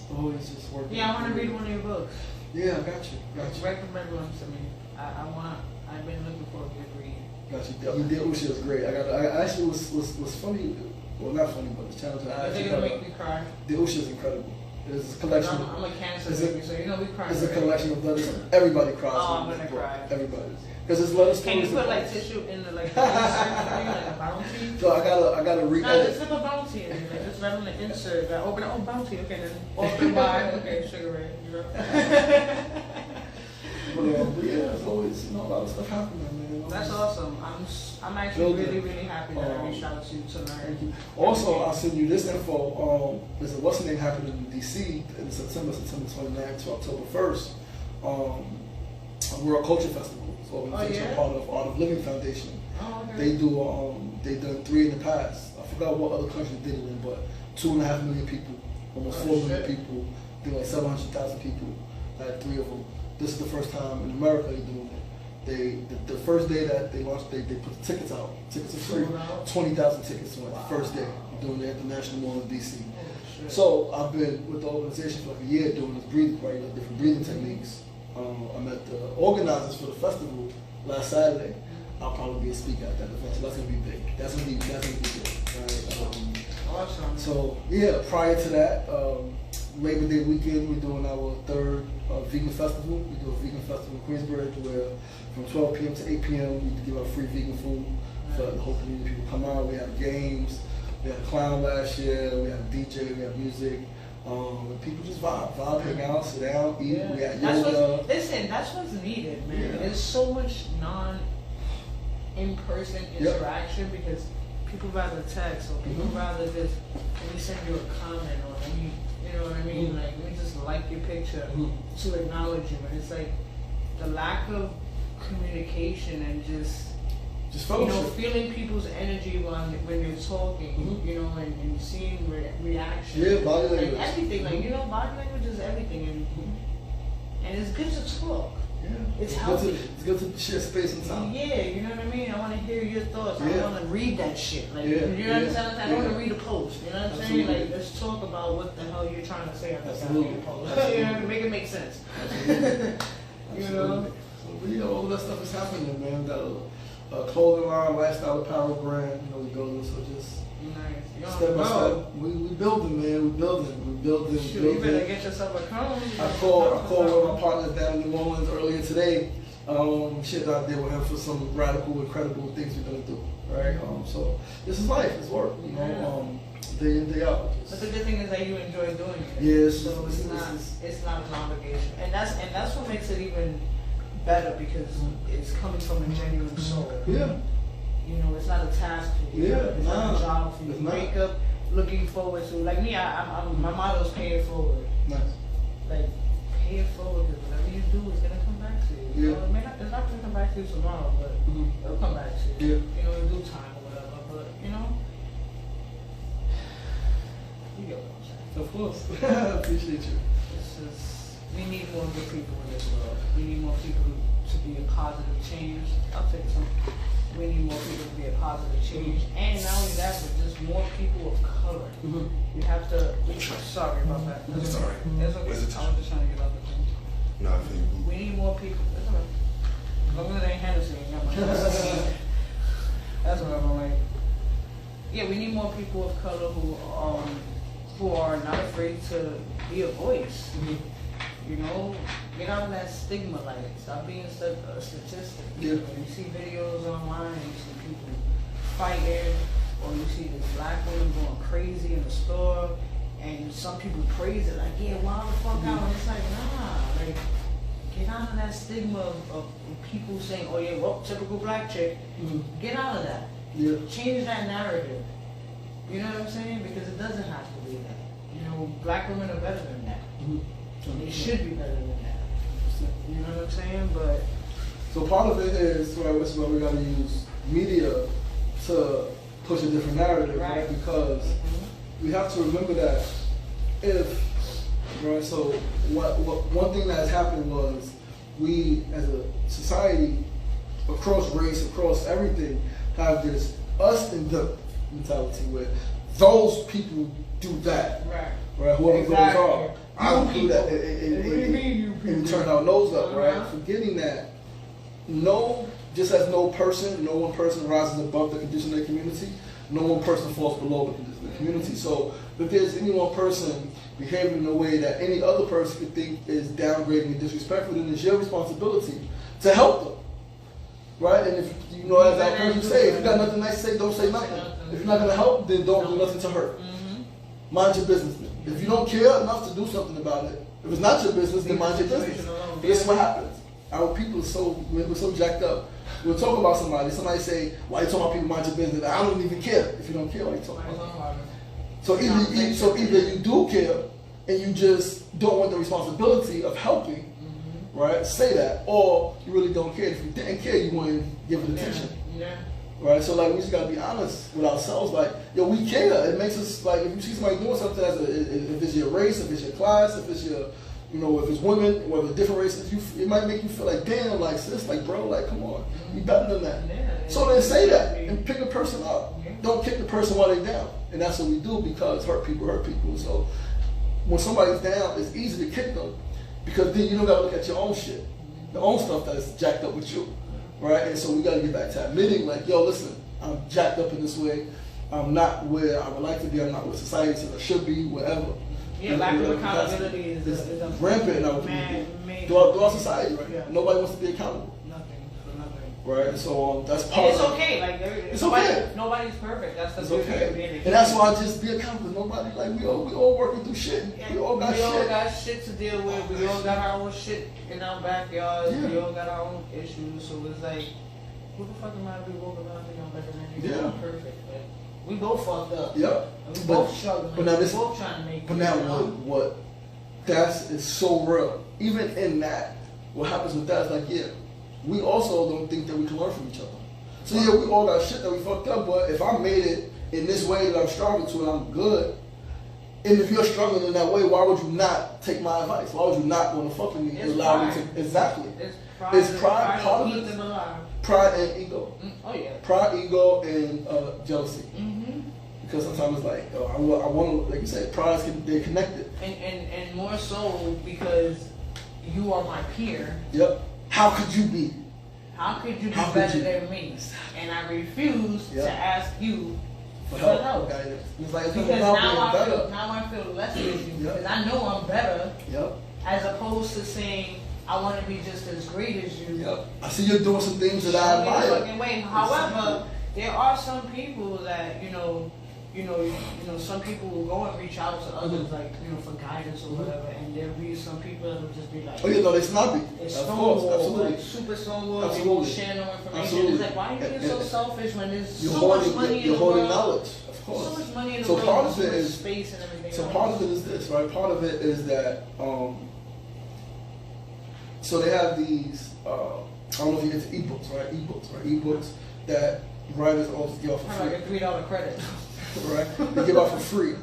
Speaker 3: Always just working.
Speaker 1: Yeah, I want to read one of your books.
Speaker 3: Yeah, I got you.
Speaker 1: Recommend one to me. I've been looking for a good read.
Speaker 3: Got you. I mean, the Usha is great. I actually was funny. Well, not funny, but the challenge.
Speaker 1: They're gonna make me cry.
Speaker 3: The Usha is incredible. It's a collection.
Speaker 1: I'm a cancer baby, so you know we cry.
Speaker 3: It's a collection of letters. Everybody cries.
Speaker 1: Oh, I'm gonna cry.
Speaker 3: Everybody. Because it's letter stories.
Speaker 1: Can you put like tissue in the like insert like a bounty?
Speaker 3: So I gotta read.
Speaker 1: No, just slip a bounty in it. Like, just right on the insert. Like, open it. Oh, bounty. Okay, then open by. Okay, Suga Ray. You know.
Speaker 3: But yeah, there's always, you know, a lot of stuff happening, man.
Speaker 1: That's awesome. I'm actually really happy that I reached out to you tonight.
Speaker 3: Thank you. Also, I'll send you this info. There's a what's the name happening in DC in September 29th to October 1st. A World Culture Festival. So I'm part of Art of Living Foundation.
Speaker 1: Oh, okay.
Speaker 3: They do. They've done 3 in the past. forgot what other country did it in, but 2.5 million people, almost 4 million people, doing like 700,000 people, like 3 of them. This is the first time in America they're doing it. The first day that they launched, they put the tickets out. Tickets are free. 20,000 tickets on the first day, doing it at the National Mall in DC. So I've been with the organization for like a year doing this breathing, right? Like different breathing techniques. I met the organizers for the festival last Saturday. I'll probably be a speaker at that event, so that's gonna be big. That's gonna be big, right?
Speaker 1: Awesome.
Speaker 3: So yeah, prior to that, Labor Day weekend, we're doing our third vegan festival. We do a vegan festival in Queensbridge where from 12 p.m. to 8 p.m. we give out free vegan food for the whole community. People come out. We have games. We had a clown last year. We had a DJ. We have music. And people just vibe, hang out, sit down, eat.
Speaker 1: Yeah.
Speaker 3: We got
Speaker 1: yoga. Listen, that's what's needed, man.
Speaker 3: Yeah.
Speaker 1: There's so much in-person interaction because people rather text or people rather just let me send you a comment or let me, you know what I mean? Like let me just like your picture to acknowledge you. And it's like the lack of communication and just feeling people's energy when you're talking, you know, and seeing reaction.
Speaker 3: Yeah, body language.
Speaker 1: Like everything, like body language is everything, and it's good to talk.
Speaker 3: Yeah.
Speaker 1: It's healthy.
Speaker 3: It's good to share space and time.
Speaker 1: Yeah, you know what I mean? I want to hear your thoughts. I want to read that shit. Like, you know what I'm saying? I don't want to read a post. You know what I'm saying? Like, let's talk about what the hell you're trying to say on this post. You know, make it make sense. You know?
Speaker 3: So, all of that stuff is happening, man. Got a clothing line, lifestyle apparel brand, we building, so just step by step. We building, man. We building.
Speaker 1: Shoot, you better get yourself a cone.
Speaker 3: I called one of my partners down in New Orleans earlier today. Shit out there with him for some radical, incredible things we're gonna do, right? So this is life, it's work, you know. Day in, day out.
Speaker 1: But the good thing is that you enjoy doing it.
Speaker 3: Yes.
Speaker 1: So it's not an obligation, and that's what makes it even better because it's coming from a genuine soul.
Speaker 3: Yeah.
Speaker 1: You know, it's not a task for you.
Speaker 3: Yeah.
Speaker 1: It's not a job for you. Wake up looking forward to. Like me, my motto is pay it forward.
Speaker 3: Nice.
Speaker 1: Like pay it forward because whatever you do is gonna come back to you. You know, it's not gonna come back to you tomorrow, but it'll come back to you.
Speaker 3: Yeah.
Speaker 1: You know, in due time or whatever. But you know, you get what I'm saying.
Speaker 3: Of course. I appreciate you.
Speaker 1: We need more good people in this world. We need more people to be a positive change. I'll take some. We need more people to be a positive change. And not only that, but just more people of color. We have to, sorry about that.
Speaker 2: It's all right.
Speaker 1: It's okay. I was just trying to get out the thing.
Speaker 2: No, I feel you.
Speaker 1: We need more people. That's all right. As long as it ain't Hennessy, you got my that's what I'm like. Yeah, we need more people of color who are not afraid to be a voice. You know, get out of that stigma, like stop being a statistic.
Speaker 3: Yeah.
Speaker 1: When you see videos online, and you see people fighting, or you see this black woman going crazy in the store, and some people praise it like, yeah, wild the fuck out. And it's like, nah, like get out of that stigma of people saying, oh yeah, well, typical black chick. Get out of that.
Speaker 3: Yeah.
Speaker 1: Change that narrative. You know what I'm saying? Because it doesn't have to be that. You know, black women are better than that. They should be better than that. You know what I'm saying? But
Speaker 3: so part of it is why we got to use media to push a different narrative, right? Because we have to remember that so one thing that has happened was we as a society across race, across everything, have this us and them mentality where those people do that, right? Whoever those are. I don't do that and turn our nose up, right? Forgetting that just as no one person rises above the condition of the community, no one person falls below the condition of the community. So if there's any one person behaving in a way that any other person could think is downgrading and disrespectful, then it's your responsibility to help them, right? And if you know, as that person say, if you got nothing nice to say, don't say nothing. If you're not going to help, then don't do nothing to hurt. Mind your business then. If you don't care enough to do something about it, if it's not your business, then mind your business. But this is what happens. Our people are we're so jacked up. We'll talk about somebody say, why are you talking about people mind your business? I don't even care. If you don't care, why are you talking about it? So either you do care and you just don't want the responsibility of helping, right? Say that. Or you really don't care. If you didn't care, you wouldn't give it attention. Right? So like we just gotta be honest with ourselves. Like, yo, we care. It makes us like, if you see somebody doing something, if it's your race, if it's your class, if it's your, you know, if it's women, whether different races, it might make you feel like, damn, like sis, like bro, like come on, you better than that.
Speaker 1: Yeah,
Speaker 3: so then say that and pick a person up. Don't kick the person while they're down. And that's what we do, because hurt people hurt people. So when somebody's down, it's easy to kick them, because then you don't gotta look at your own shit, the own stuff that's jacked up with you. Right? And so we gotta get back to admitting, like, yo, listen, I'm jacked up in this way. I'm not where I would like to be. I'm not where society says I should be, whatever.
Speaker 1: Yeah, lack of accountability is
Speaker 3: rampant now throughout society, right? Yeah. Nobody wants to be accountable.
Speaker 1: Nothing for nothing.
Speaker 3: Right? And so that's part
Speaker 1: of it. It's okay. Like,
Speaker 3: it's okay.
Speaker 1: Nobody's perfect. That's the beauty of being a
Speaker 3: And that's why I just be accountable. Nobody, like, we all working through shit.
Speaker 1: Yeah,
Speaker 3: we all got
Speaker 1: shit to deal with. We all got our own shit in our backyards. Yeah. We all got our own issues. So it's like, who the fuck am I to be walking around thinking I'm better than you? I'm perfect. Like, we both fucked up.
Speaker 3: Yep.
Speaker 1: And we both struggling.
Speaker 3: But now
Speaker 1: we both trying to make it.
Speaker 3: But now what that is so real. Even in that, what happens with that is like, yeah, we also don't think that we can learn from each other. So yeah, we all got shit that we fucked up, but if I made it in this way that I'm struggling to and I'm good, and if you're struggling in that way, why would you not take my advice? Why would you not want to fuck with me and allow me to? Exactly. It's pride, part of it. Pride and ego.
Speaker 1: Oh yeah.
Speaker 3: Pride, ego, and jealousy.
Speaker 1: Mm-hmm.
Speaker 3: Because sometimes it's like, oh, I want to, like you said, pride, they're connected.
Speaker 1: And more so because you are my peer.
Speaker 3: Yep. How could you be?
Speaker 1: How could you be better than me? And I refuse to ask you for help.
Speaker 3: It's like,
Speaker 1: because now I feel less than you. Because I know I'm better.
Speaker 3: Yep.
Speaker 1: As opposed to saying, I want to be just as great as you.
Speaker 3: Yep. I see you're doing some things that I admire.
Speaker 1: However, there are some people that, some people will go and reach out to others, like, for guidance or whatever, and there'll be some people that will just be like,
Speaker 3: oh yeah, no, they snobby.
Speaker 1: It's
Speaker 3: of course, absolutely.
Speaker 1: Like super stonewall, they won't share no information. It's like, why are you being so selfish when there's so much money in the world?
Speaker 3: You're holding knowledge, of course.
Speaker 1: So much money in the world, part of it is space and everything.
Speaker 3: So part of it is this, right? Part of it is that, so they have these, I don't know if you get to ebooks, right? Ebooks that writers always give out for free.
Speaker 1: Like a $3 credit.
Speaker 3: Right? They give out for free.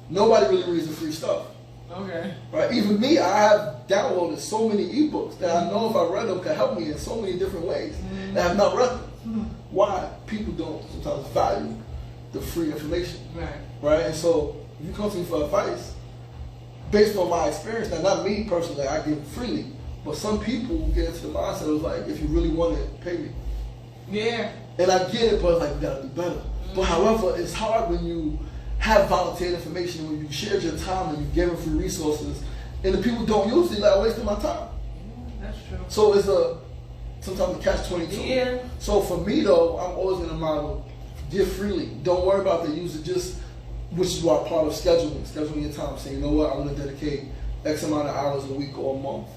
Speaker 3: Nobody really reads the free stuff.
Speaker 1: Okay.
Speaker 3: Right? Even me, I have downloaded so many ebooks that I know if I read them could help me in so many different ways. And I have not read them. Why? People don't sometimes value the free information. Right? And so if you come to me for advice, based on my experience, now not me personally, I give freely, but some people get into the mindset of like, if you really want it, pay me.
Speaker 1: Yeah.
Speaker 3: And I get it, but it's like, we gotta do better. But however, it's hard when you have volunteered information, when you shared your time and you've given free resources, and the people don't use it, like, I'm wasting my time.
Speaker 1: That's true.
Speaker 3: So it's sometimes a catch-22.
Speaker 1: Yeah.
Speaker 3: So for me though, I'm always in the model, give freely. Don't worry about the user, which is why part of scheduling your time. Saying, you know what, I'm gonna dedicate X amount of hours a week or a month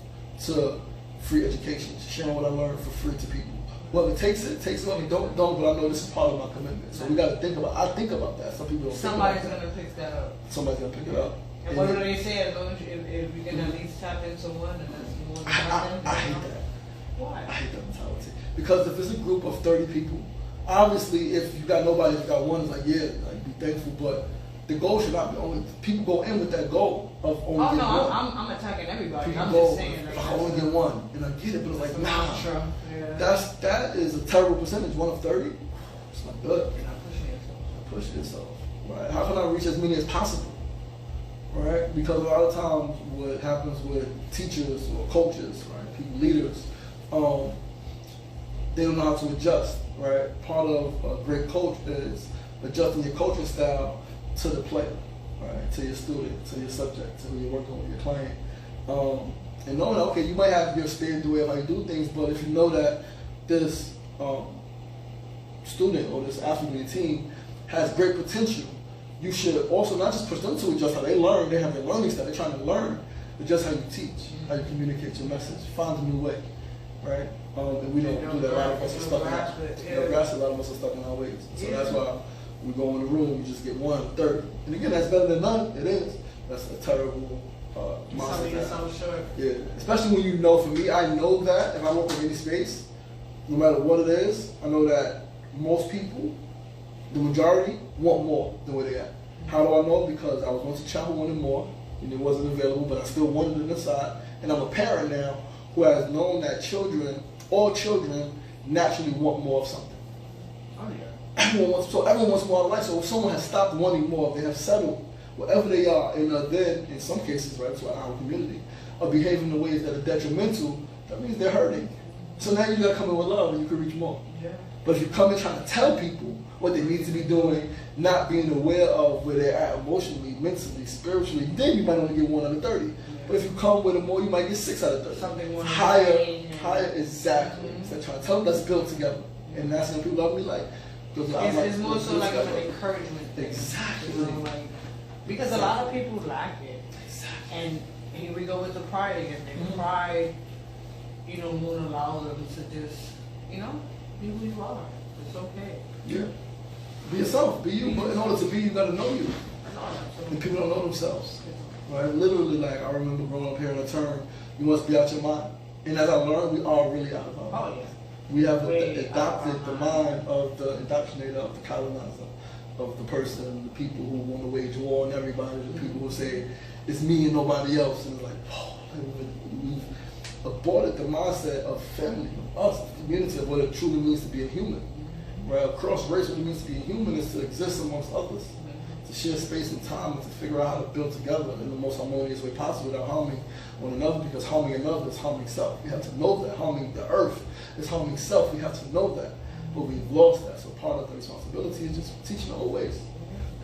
Speaker 3: to free education, sharing what I learned for free to people. Well, it takes money. Don't, but I know this is part of my commitment. So we got to think about. I think about that. Some people don't.
Speaker 1: Somebody's gonna pick that up.
Speaker 3: Somebody's gonna pick it up.
Speaker 1: And what do they say? As long as if you can at least tap into one, and that's more than
Speaker 3: I hate that.
Speaker 1: Why?
Speaker 3: I hate that mentality. Because if it's a group of 30 people, obviously, if you got nobody, if you got one, it's like, yeah, like, be thankful. But the goal should not be only. People go in with that goal of only getting one.
Speaker 1: Oh no, I'm attacking everybody.
Speaker 3: People
Speaker 1: I'm
Speaker 3: go,
Speaker 1: just saying.
Speaker 3: I only get one, and I get it, but it's like, nah.
Speaker 1: Yeah.
Speaker 3: That is a terrible percentage. 1 of 30. It's not good.
Speaker 1: You're not pushing yourself.
Speaker 3: Push yourself. Right? How can I reach as many as possible? Right? Because a lot of times, what happens with teachers or coaches, right, people, leaders, they don't know how to adjust. Right? Part of a great coach is adjusting your coaching style to the player, right? To your student, to your subject, to who you're working with, your client. And knowing that, okay, you might have your standard way of how you do things, but if you know that this student or this athlete in your team has great potential, you should also not just push them to adjust how they learn, they have their learning style, they're trying to learn, but just how you teach, how you communicate your message, find a new way, right? And we don't do that. A lot of us are stuck in a lot of us are stuck in our ways. So that's why we go in the room, we just get 1 of 30. And again, that's better than none, it is. That's a terrible
Speaker 1: mindset.
Speaker 3: Yeah, especially when for me, I know that if I work in any space, no matter what it is, I know that most people, the majority, want more than where they at. How do I know? Because I was going to chapel wanting more, and it wasn't available, but I still wanted it inside. And I'm a parent now who has known that all children, naturally want more of something.
Speaker 1: Oh yeah.
Speaker 3: Everyone wants more in life. So if someone has stopped wanting more, they have settled wherever they are, and then in some cases, right, to our community, are behaving in ways that are detrimental, that means they're hurting. So now you gotta come in with love and you can reach more.
Speaker 1: Yeah.
Speaker 3: But if you come in trying to tell people what they need to be doing, not being aware of where they're at emotionally, mentally, spiritually, then you might only get 1 out of 30. Yeah. But if you come with it more, you might get 6 out of 30.
Speaker 1: Something more
Speaker 3: higher, exactly. So trying to tell them, let's build together. And that's when people love me like.
Speaker 1: It's more so like an encouragement thing.
Speaker 3: Exactly.
Speaker 1: You know, like, because a lot of people lack it.
Speaker 3: Exactly.
Speaker 1: And here we go with the pride again. They pride, you know, won't allow them to just, you know, be who you are. It's okay.
Speaker 3: Yeah. Be yourself. Be you. But in order to be, you gotta know you. And people don't know themselves. Right? Literally, like I remember growing up here in a term, you must be out your mind. And as I learned, we are really out of our mind.
Speaker 1: Oh yeah.
Speaker 3: We have adopted the mind of the indoctrinator, of the colonizer, of the person, the people who want to wage war on everybody, the people who say it's me and nobody else. And it's like, oh, we've aborted the mindset of family, of us, of community, of what it truly means to be a human. Right? Across race, what it means to be a human is to exist amongst others, to share space and time, and to figure out how to build together in the most harmonious way possible without harming one another, because harming another is harming self. We have to know that. Harming the earth is harming self. We have to know that. But we've lost that. So part of the responsibility is just teaching the old ways.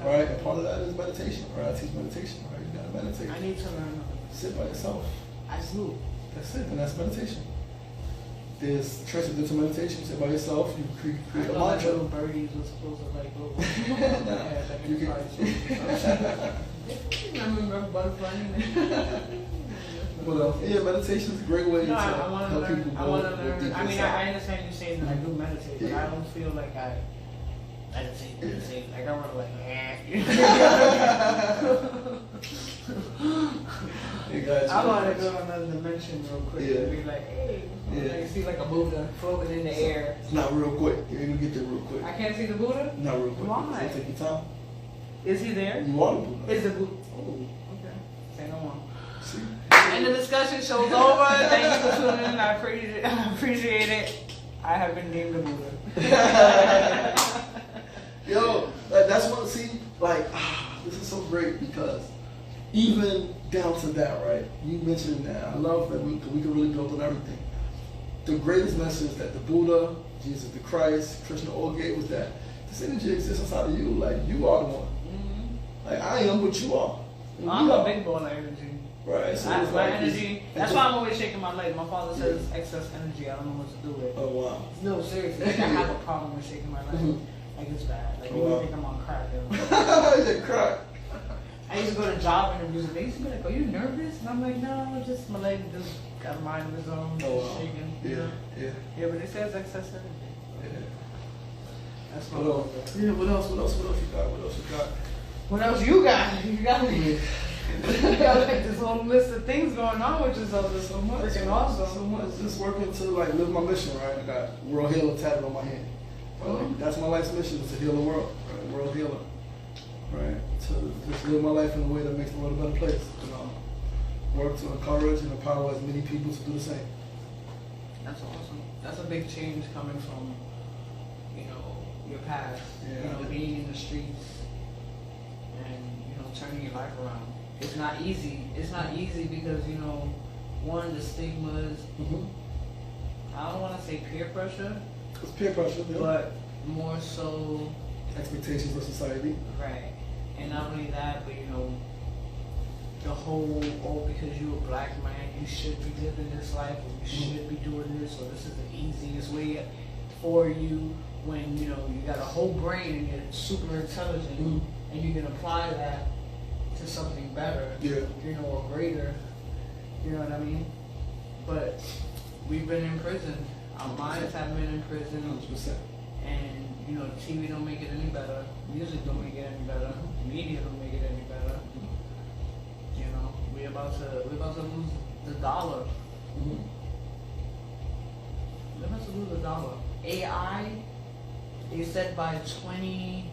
Speaker 3: Right? And part of that is meditation. Right? I teach meditation. Right? You gotta meditate.
Speaker 1: I need to learn.
Speaker 3: Sit by yourself.
Speaker 1: I do.
Speaker 3: That's it. And that's meditation. There's transcendental meditation. Sit by yourself. You create a mantra.
Speaker 1: Little birdies were supposed to like go. Yeah,
Speaker 3: You
Speaker 1: I remember butterfly.
Speaker 3: But yeah, meditation is a great way to
Speaker 1: help
Speaker 3: people
Speaker 1: I want to
Speaker 3: go
Speaker 1: learn.
Speaker 3: deeper
Speaker 1: I mean,
Speaker 3: inside.
Speaker 1: I understand you saying that I do meditate, but I don't feel like I meditate. Like I want to like, I want to go to another dimension real quick and be like, hey, I see like a Buddha floating in the air.
Speaker 3: It's not real quick. You ain't gonna get there real quick.
Speaker 1: I can't see the Buddha?
Speaker 3: Not real quick.
Speaker 1: Why?
Speaker 3: Take your time.
Speaker 1: Is he there?
Speaker 3: You are the Buddha.
Speaker 1: Is the Buddha?
Speaker 3: Oh.
Speaker 1: Okay. Say no more.
Speaker 3: See?
Speaker 1: And the discussion show's over. Thank you for tuning in. I appreciate it. I have been named the Buddha.
Speaker 3: Yo, that's what, see, like, this is so great because even down to that, right? You mentioned that. I love that we can really build on everything. The greatest message that the Buddha, Jesus the Christ, Krishna all gave was that this energy exists inside of you. Like, you are the one. Mm-hmm. Like, I am what you are.
Speaker 1: I'm a big ball of energy.
Speaker 3: Right. So
Speaker 1: my
Speaker 3: like
Speaker 1: energy. That's why I'm always shaking my leg. My father says excess energy. I don't know what to do with.
Speaker 3: Oh, wow.
Speaker 1: No, seriously. Like, I have a problem with shaking my leg.
Speaker 3: Mm-hmm.
Speaker 1: Like, it's bad. Like, you would think I'm on crack.
Speaker 3: You said crack.
Speaker 1: I used to go to job interviews and they used to be like, are you nervous? And I'm like, no, just my leg just got a mind of its own.
Speaker 3: Oh, wow.
Speaker 1: Shaking.
Speaker 3: Yeah.
Speaker 1: Yeah, but it says excess energy.
Speaker 3: Yeah.
Speaker 1: That's my
Speaker 3: What else? Yeah, what else you got?
Speaker 1: What else you got? You got me. I got like this whole list of things going on, which is so much. Freaking awesome.
Speaker 3: So much. Just working to like live my mission, right? I got world healer tatted on my hand. Right? That's my life's mission, is to heal the world. Right? World healer. Right? To just live my life in a way that makes the world a better place. You know, work to encourage and empower as many people to do the same.
Speaker 1: That's awesome. That's a big change coming from, you know, your past.
Speaker 3: Yeah.
Speaker 1: You know, being in the streets and, you know, turning your life around. It's not easy. It's not easy because, you know, one, the stigmas, I don't want to say peer pressure.
Speaker 3: It's peer pressure, yeah.
Speaker 1: But more so
Speaker 3: expectations of society.
Speaker 1: Right. And not only that, but you know, the whole, because you're a black man, you should be living this life, or you should be doing this, or this is the easiest way for you, when, you know, you got a whole brain and you're super intelligent, and you can apply that to something better, you know, or greater, you know what I mean? But we've been in prison. Our minds have been in prison.
Speaker 3: 100%.
Speaker 1: And, you know, TV don't make it any better. Music don't make it any better. Media don't make it any better. You know, we're about to lose the dollar. We're about to lose the dollar. AI they said by 20,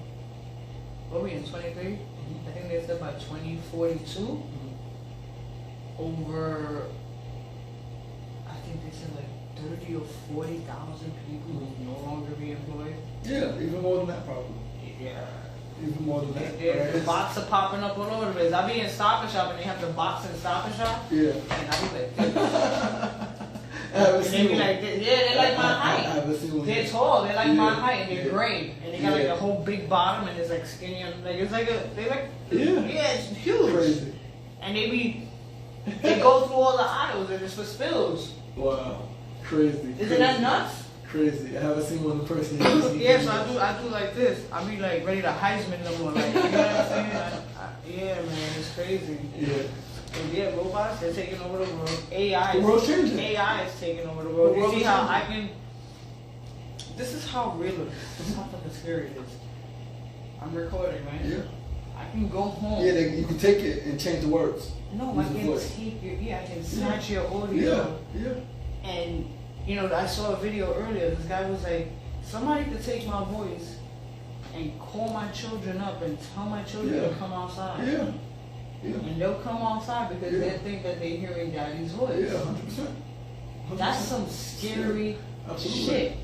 Speaker 1: what were we in, 23? I think they said by 2042, over, I think they said like 30 or 40,000 people will no longer be employed.
Speaker 3: Yeah, even more than that probably.
Speaker 1: Yeah.
Speaker 3: Even more than that.
Speaker 1: The bots are popping up all over the place. I be in Stop and Shop and they have the bots in Stop and Shop.
Speaker 3: Yeah.
Speaker 1: And I be like, and they be like, they're like my height. They're tall. They're like my height, and they're gray, and they got like a whole big bottom, and it's like skinny, and like it's like they like it's huge.
Speaker 3: Crazy.
Speaker 1: And they go through all the aisles, and it's for spills.
Speaker 3: Wow, crazy.
Speaker 1: Isn't that nuts?
Speaker 3: Crazy. I haven't seen one in person.
Speaker 1: Yeah, so I do like this. I be like ready to Heisman them one, like you know what I'm saying? Yeah, man, it's crazy.
Speaker 3: Yeah.
Speaker 1: And yeah, robots, they're taking over the world. AI is taking over the world. You see how I can... This is how real it is. This is how fucking scary it is. I'm recording, man.
Speaker 3: Yeah.
Speaker 1: I can go home.
Speaker 3: Yeah, you can take it and change the words.
Speaker 1: No, I can take your... I can snatch your audio.
Speaker 3: Yeah.
Speaker 1: And, you know, I saw a video earlier. This guy was like, somebody could take my voice and call my children up and tell my children to come outside.
Speaker 3: Yeah. Yeah.
Speaker 1: And they'll come outside because they think that they're hearing daddy's voice.
Speaker 3: Yeah, 100%.
Speaker 1: That's some scary shit.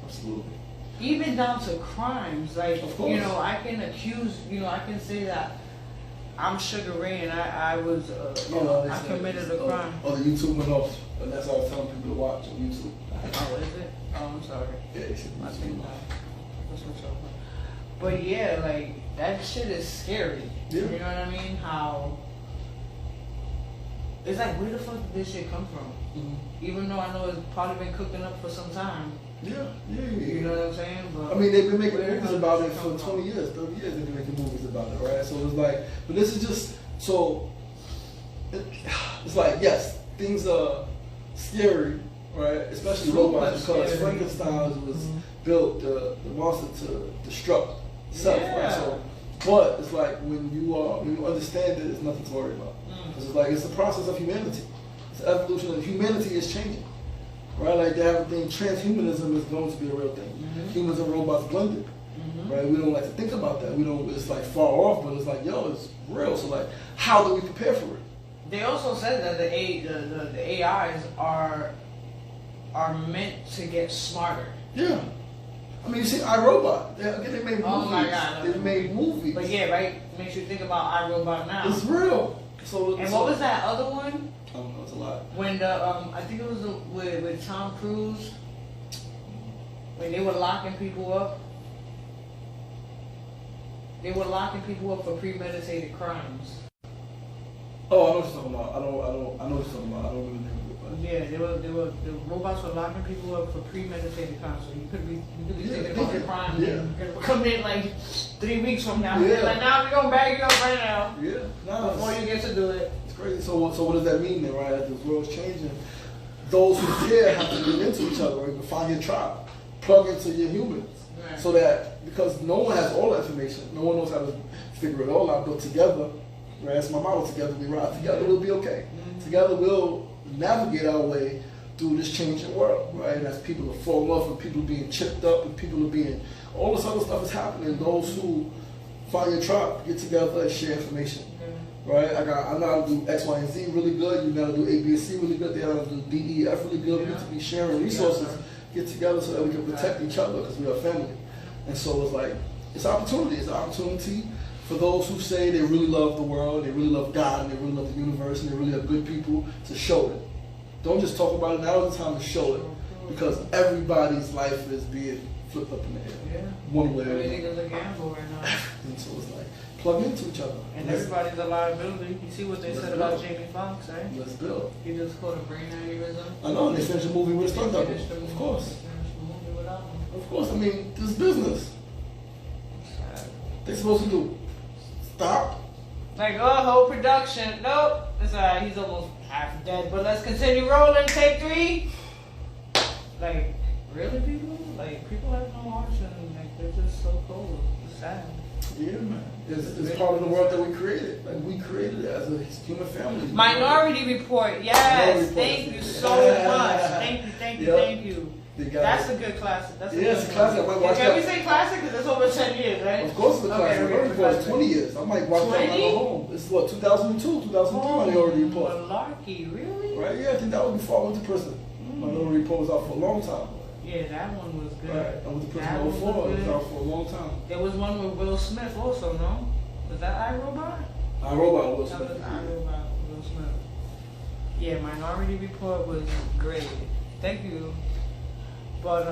Speaker 3: Absolutely.
Speaker 1: Even down to crimes. Like, you know, I can accuse, you know, I can say that I'm Suga Ray and I was, I committed a crime.
Speaker 3: Oh, the YouTube went off. And that's what I was telling people to watch on YouTube.
Speaker 1: Oh, is it? Oh, I'm sorry.
Speaker 3: Yeah, it should be.
Speaker 1: I think but yeah, like, that shit is scary.
Speaker 3: Yeah.
Speaker 1: You know what I mean? How it's like, where the fuck did this shit come from? Even though I know it's probably been cooking up for some time.
Speaker 3: Yeah.
Speaker 1: You know what I'm saying? But
Speaker 3: I mean, they've been making movies about it for 20 years, 30 years. They've been making movies about it, right? So it's like, but this is just so. It's like, yes, things are scary, right? Especially robots, because Frankenstein was built the monster to destruct self, right? So, but it's like when you understand it, it's nothing to worry about. Because it's like it's the process of humanity. It's the evolution of humanity is changing, right? Like they have a thing, transhumanism is going to be a real thing. Humans and robots blended, right? We don't like to think about that. We don't. It's like far off, but it's like, yo, it's real. So like, how do we prepare for it?
Speaker 1: They also said that the AIs are meant to get smarter.
Speaker 3: Yeah. I mean, you see iRobot. They made movies.
Speaker 1: Oh my God.
Speaker 3: They made movies.
Speaker 1: But yeah, right? Makes you think about iRobot now.
Speaker 3: It's real.
Speaker 1: And what was that other one?
Speaker 3: I don't know, it's a lot.
Speaker 1: When I think it was with Tom Cruise, when they were locking people up. They were locking people up for premeditated crimes.
Speaker 3: Oh, I know what you're talking about. I know what you're talking about. I don't really know.
Speaker 1: Yeah, the robots were locking people up for premeditated crimes. So you could be thinking about a crime and come in like 3 weeks from now. Yeah. Like, now we're gonna bag you up right now.
Speaker 3: Yeah.
Speaker 1: Before you get to do it.
Speaker 3: It's crazy. So what does that mean then, right? As the world's changing, those who care have to get into each other, right? You find your tribe, plug into your humans. Right. So that, because no one has all the information, no one knows how to figure it all out, but together, right? That's my motto, together we ride. Together we'll be okay. Together we'll navigate our way through this changing world, right? And as people are falling off and people are being chipped up and people are being, all this other stuff is happening. Those who find your tribe, get together and share information, right? I know how to do X, Y, and Z really good. You know how to do A, B, and C really good. They know how to do D, E, F really good. We need to be sharing resources, get together so that we can protect each other because we are family. And so it's like, it's opportunity. It's an opportunity for those who say they really love the world, they really love God, and they really love the universe, and they really are good people, to show it. Don't just talk about it. Now is the time to show it, because everybody's life is being flipped up in the air, one way or another.
Speaker 1: Everything is a gamble right now.
Speaker 3: And so it's like, plug into each other.
Speaker 1: And everybody's a liability. You see what they said about Jamie Foxx, right?
Speaker 3: Let's build.
Speaker 1: He just caught a brain aneurysm.
Speaker 3: I know, and they finished the movie with a stunt double. Of course. Of course, I mean, this is business. They're supposed to do. Stop.
Speaker 1: Like, oh, whole production. Nope. It's alright, he's almost half dead, but let's continue rolling. Take 3. Like, really, people? Like, people have no hearts and like, they're just so cold. It's sad.
Speaker 3: Yeah, man. It's part of the world that we created. Like, we created it as a human family.
Speaker 1: Minority Report. Yes. Thank you so much. Thank you.
Speaker 3: They got
Speaker 1: That's a good classic. That's
Speaker 3: it's a classic. I might watch
Speaker 1: Can
Speaker 3: that.
Speaker 1: we say classic? Because it's over 10 years, right?
Speaker 3: Of course, it's a classic.
Speaker 1: Okay,
Speaker 3: Already for
Speaker 1: classic.
Speaker 3: 20 years. I might watch that when I go home. It's what 2002, 2003 when Already Report.
Speaker 1: Malarkey, really?
Speaker 3: Right? Yeah, I think that was before I went to prison. Already Report was out for a long time.
Speaker 1: Yeah, that one was good.
Speaker 3: Right. I went to prison
Speaker 1: That
Speaker 3: in
Speaker 1: one
Speaker 3: 04.
Speaker 1: was
Speaker 3: It was
Speaker 1: good.
Speaker 3: out for a long time.
Speaker 1: There was one with Will Smith also, no? Was that iRobot?
Speaker 3: iRobot was.
Speaker 1: That was iRobot, Will Smith. Yeah, Minority Report was great. Thank you. But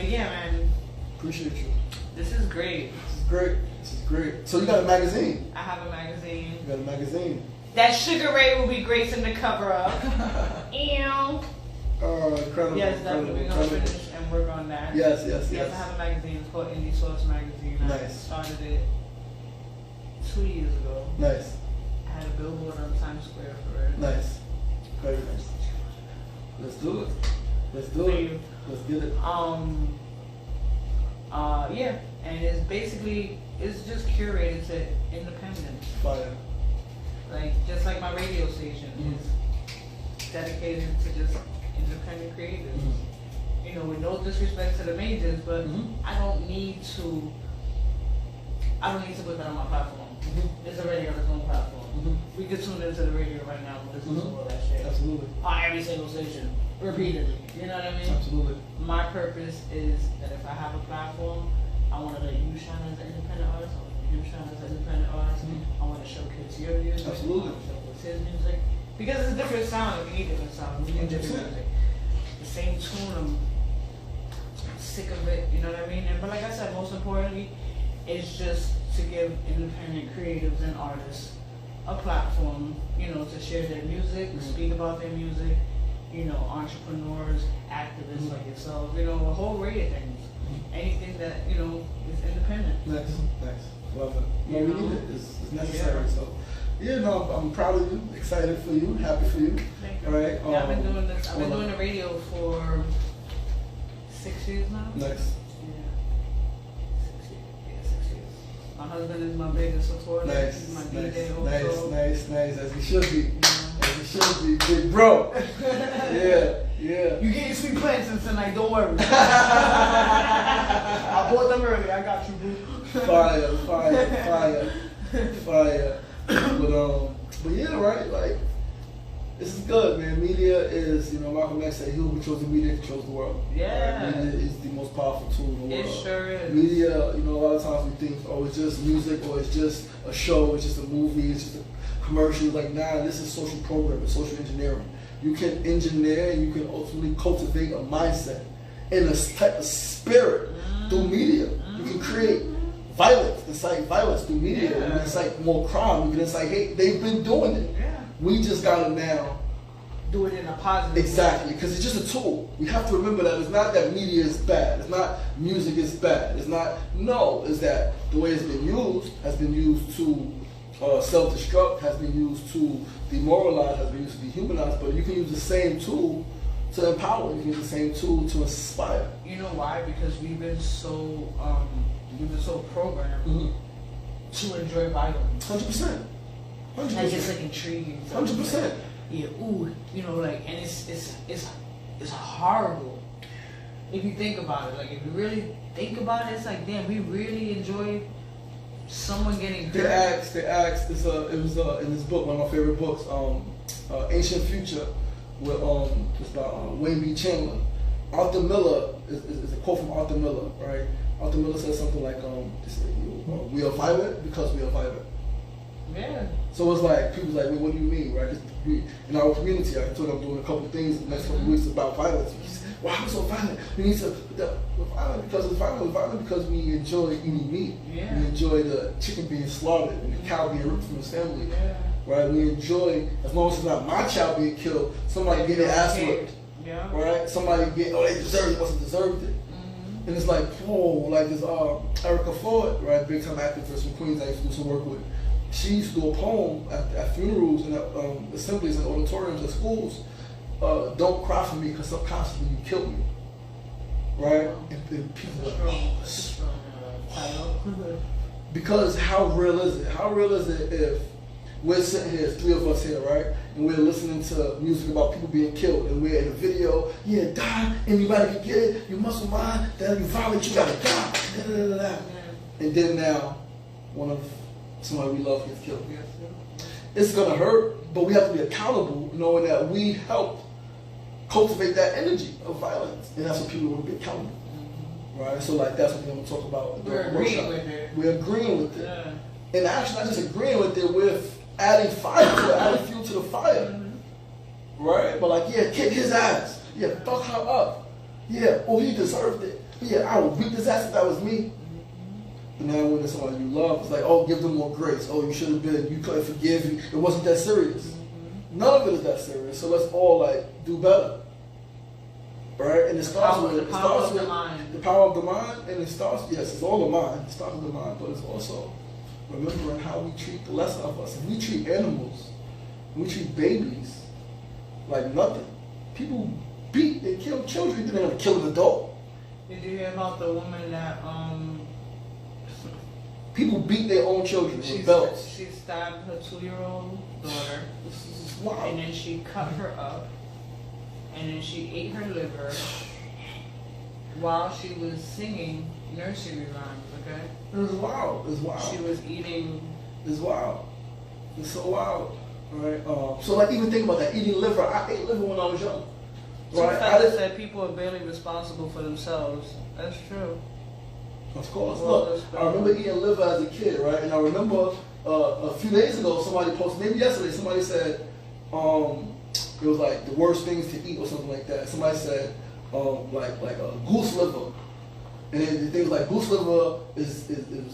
Speaker 1: yeah, man,
Speaker 3: Appreciate you.
Speaker 1: this is great.
Speaker 3: This is great. This is great. So you got a magazine.
Speaker 1: I have a magazine.
Speaker 3: You got a magazine.
Speaker 1: That Suga Ray will be gracing the cover of. Ew.
Speaker 3: Incredible.
Speaker 1: Yes, definitely. We're going to
Speaker 3: incredible.
Speaker 1: finish and work on that.
Speaker 3: Yes.
Speaker 1: Yes, I have a magazine. It's called Indie Source Magazine. I
Speaker 3: Nice.
Speaker 1: started it 2 years ago.
Speaker 3: Nice.
Speaker 1: I had a billboard on Times Square for it.
Speaker 3: Nice. Very nice. Let's do it. Let's do
Speaker 1: For
Speaker 3: it.
Speaker 1: you.
Speaker 3: Let's get it.
Speaker 1: Yeah, and it's basically, it's just curated to independence.
Speaker 3: Fire.
Speaker 1: Like, just like my radio station is dedicated to just independent creators. You know, with no disrespect to the majors, but I don't need to put that on my platform. It's already on its own platform. We could tune into the radio right now and listen to all that shit.
Speaker 3: Absolutely.
Speaker 1: On every single station, repeatedly. You know what I mean?
Speaker 3: Absolutely.
Speaker 1: My purpose is that if I have a platform, I want to let you shine as an independent artist. I want to let you shine as an independent artist. I want to showcase your music.
Speaker 3: Absolutely.
Speaker 1: I want to showcase his music. Because it's a different sound. We need different sounds. We need different
Speaker 3: 100%.
Speaker 1: music. The same tune, I'm sick of it. You know what I mean? But like I said, most importantly, it's just to give independent creatives and artists a platform, you know, to share their music, speak about their music, you know, entrepreneurs, activists like yourself, you know, a whole array of things. Anything that, you know, is independent.
Speaker 3: Nice. Love it. No, we need it. It's necessary. So, yeah, no, I'm proud of you, excited for you, happy for you.
Speaker 1: Thank you.
Speaker 3: All right.
Speaker 1: Yeah, I've been doing this. I've been doing the radio for 6 years now.
Speaker 3: Nice.
Speaker 1: Yeah. 6 years. Yeah, 6 years. My husband is my biggest supporter.
Speaker 3: Nice.
Speaker 1: He's my
Speaker 3: Nice.
Speaker 1: DJ also.
Speaker 3: Nice. As he should be. As he should be, big bro. Yeah.
Speaker 1: You get your sweet plantains tonight, don't worry. I bought them early, I got you, boo. Fire. But yeah, right, like, this is good, man. Media is, you know, Malcolm X said, he who controls the media controls the world. Yeah.
Speaker 3: Right? Media is the most powerful tool in the world.
Speaker 1: It sure is.
Speaker 3: Media, you know, a lot of times we think, oh, it's just music, or it's just a show, it's just a movie, it's just a commercial. Like, nah, this is social programming, social engineering. You can engineer and you can ultimately cultivate a mindset and a type of spirit through media. You can create violence, incite violence through media. You can incite more crime. You can incite hate. They've been doing it.
Speaker 1: Yeah.
Speaker 3: We just gotta now
Speaker 1: Do it in a positive
Speaker 3: exactly, because it's just a tool. We have to remember that it's not that media is bad. It's not music is bad. It's not, no, it's that the way it's been used has been used to self-destruct, has been used to demoralize, has been used to dehumanize, but you can use the same tool to empower. You can use the same tool to inspire.
Speaker 1: You know why? Because we've been so programmed to enjoy violence.
Speaker 3: 100%.
Speaker 1: Like it's like intriguing.
Speaker 3: 100%.
Speaker 1: Yeah, ooh, you know, like, and it's horrible. If you think about it, like if you really think about it, it's like, damn, we really enjoy someone getting hurt.
Speaker 3: They asked. It was in this book, one of my favorite books, Ancient Future, with it's about Wayne B. Chandler. Arthur Miller is a quote from Arthur Miller, right? Arthur Miller says something like, "We are violent because we are violent."
Speaker 1: Yeah.
Speaker 3: So it's like people's like, "Well, what do you mean, right?" 'Cause in our community, I told them I'm doing a couple things in the next couple of weeks about violence. Why are we so violent? We need to. We're violent because it's violent. We're violent because we enjoy eating meat.
Speaker 1: Yeah.
Speaker 3: We enjoy the chicken being slaughtered and the cow being ripped from his family.
Speaker 1: Yeah.
Speaker 3: Right? We enjoy, as long as it's not my child being killed, somebody getting their ass whipped.
Speaker 1: Yeah.
Speaker 3: Right? Somebody getting, oh, they deserved it, wasn't deserved it. And it's like, whoa, like this Erica Ford, right? Big time activist from Queens I used to do some work with. She used to do a poem at funerals and at assemblies and auditoriums at schools. Don't cry for me because subconsciously you killed me. Right? And people are like, oh, because how real is it? How real is it if we're sitting here, 3 of us here, right? And we're listening to music about people being killed, and we're in a video, yeah, die, anybody can get it, you muscle mind, that you violate, you gotta die, da, da, da, da. And then now, somebody we love gets killed. It's gonna hurt, but we have to be accountable, knowing that we helped cultivate that energy of violence, and that's what people want to be accountable. Right? So like that's what we're going to talk about.
Speaker 1: We're agreeing with it.
Speaker 3: We're agreeing with it.
Speaker 1: Yeah.
Speaker 3: And actually not just agreeing with it, we're adding fire to it, adding fuel to the fire. Right? But like, yeah, kick his ass. Yeah, fuck her up. Yeah, oh, he deserved it. Yeah, I would beat his ass if that was me. And now when it's somebody you love, it's like, oh, give them more grace. Oh, you should have been, you couldn't forgive you. It wasn't that serious. None of it is that serious. So let's all like do better. Right? And it starts with the power of the mind. The power of the mind, and it starts, yes, it's all the mind. It starts with the mind, but it's also remembering how we treat the lesser of us. If we treat animals, we treat babies like nothing. People beat and kill children, then they're gonna kill an adult.
Speaker 1: Did you hear about the woman that
Speaker 3: people beat their own children with belts?
Speaker 1: She stabbed her 2-year-old daughter.
Speaker 3: This is wild.
Speaker 1: And then she cut her up. And then she ate her liver while she was singing nursery rhymes, okay?
Speaker 3: It was wild. It's wild.
Speaker 1: She was eating.
Speaker 3: It's wild. It's so wild. Right? So like even think about that, eating liver. I ate liver when I was young. Right?
Speaker 1: I just said people are barely responsible for themselves. That's true.
Speaker 3: Of course. Look, I remember eating liver as a kid, right? And I remember a few days ago somebody posted, maybe yesterday, somebody said, it was like the worst things to eat or something like that. Somebody said like a goose liver, and they was like goose liver is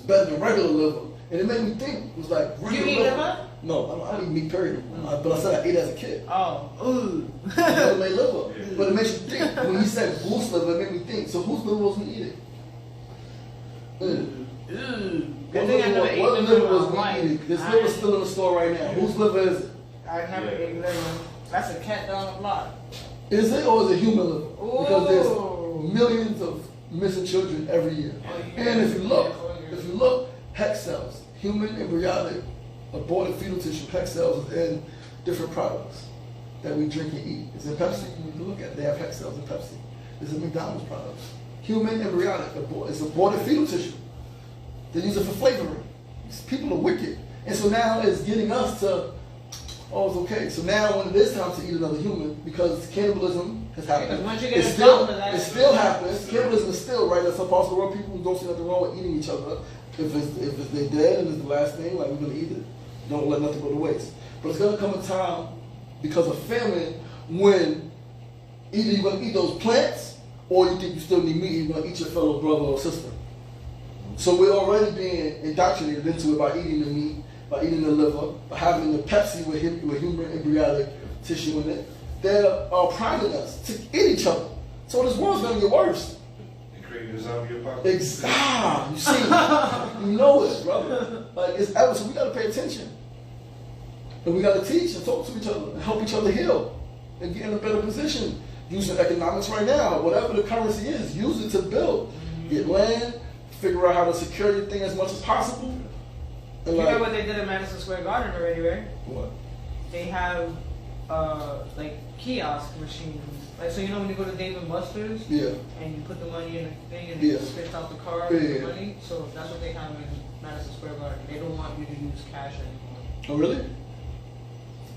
Speaker 3: better than regular liver, and it made me think. It was like regular
Speaker 1: you eat liver?
Speaker 3: No, I don't eat meat period. But I said I ate as a kid.
Speaker 1: Oh, ooh.
Speaker 3: I made liver, but it makes you think. When he said goose liver, it made me think. So whose liver was we eating? What liver was we eating? This liver's still in the store right now. Whose liver is it?
Speaker 1: I never ate liver. That's a cat down the block.
Speaker 3: Is it or is it human liver?
Speaker 1: Ooh.
Speaker 3: Because there's millions of missing children every year. And if you look, hex cells, human embryonic aborted fetal tissue, hex cells is in different products that we drink and eat. It's in Pepsi. You can look at it. They have hex cells in Pepsi. It's in McDonald's products. Human embryonic, it's aborted fetal tissue. They use it for flavoring. People are wicked. And so now it's getting us to, oh, it's okay. So now when it is time to eat another human, because cannibalism has happened, it still happens. Cannibalism is still, right, in some parts of the world, people don't see nothing wrong with eating each other. If they're dead and it's the last thing, like we're going to eat it, don't let nothing go to waste. But it's going to come a time, because of famine, when either you're going to eat those plants, or you think you still need meat, you're going to eat your fellow brother or sister. So we're already being indoctrinated into it by eating the meat, by eating the liver, by having the Pepsi with human embryonic tissue in it. They're priming us to eat each other. So this world's going to get worse.
Speaker 2: They're creating a zombie apocalypse.
Speaker 3: Exactly. You see, you know it, brother. Like it's ever. So we got to pay attention, and we got to teach and talk to each other and help each other heal and get in a better position. Using economics right now, whatever the currency is, use it to build, get land, figure out how to secure your thing as much as possible. And
Speaker 1: you know what they did at Madison Square Garden already, right?
Speaker 3: What?
Speaker 1: They have like kiosk machines. Like, so you know when you go to Dave & Buster's?
Speaker 3: Yeah.
Speaker 1: And you put the money in the thing and it spits out the card with the money? So that's what they have in Madison Square Garden. They don't want you to use cash anymore.
Speaker 3: Oh, really?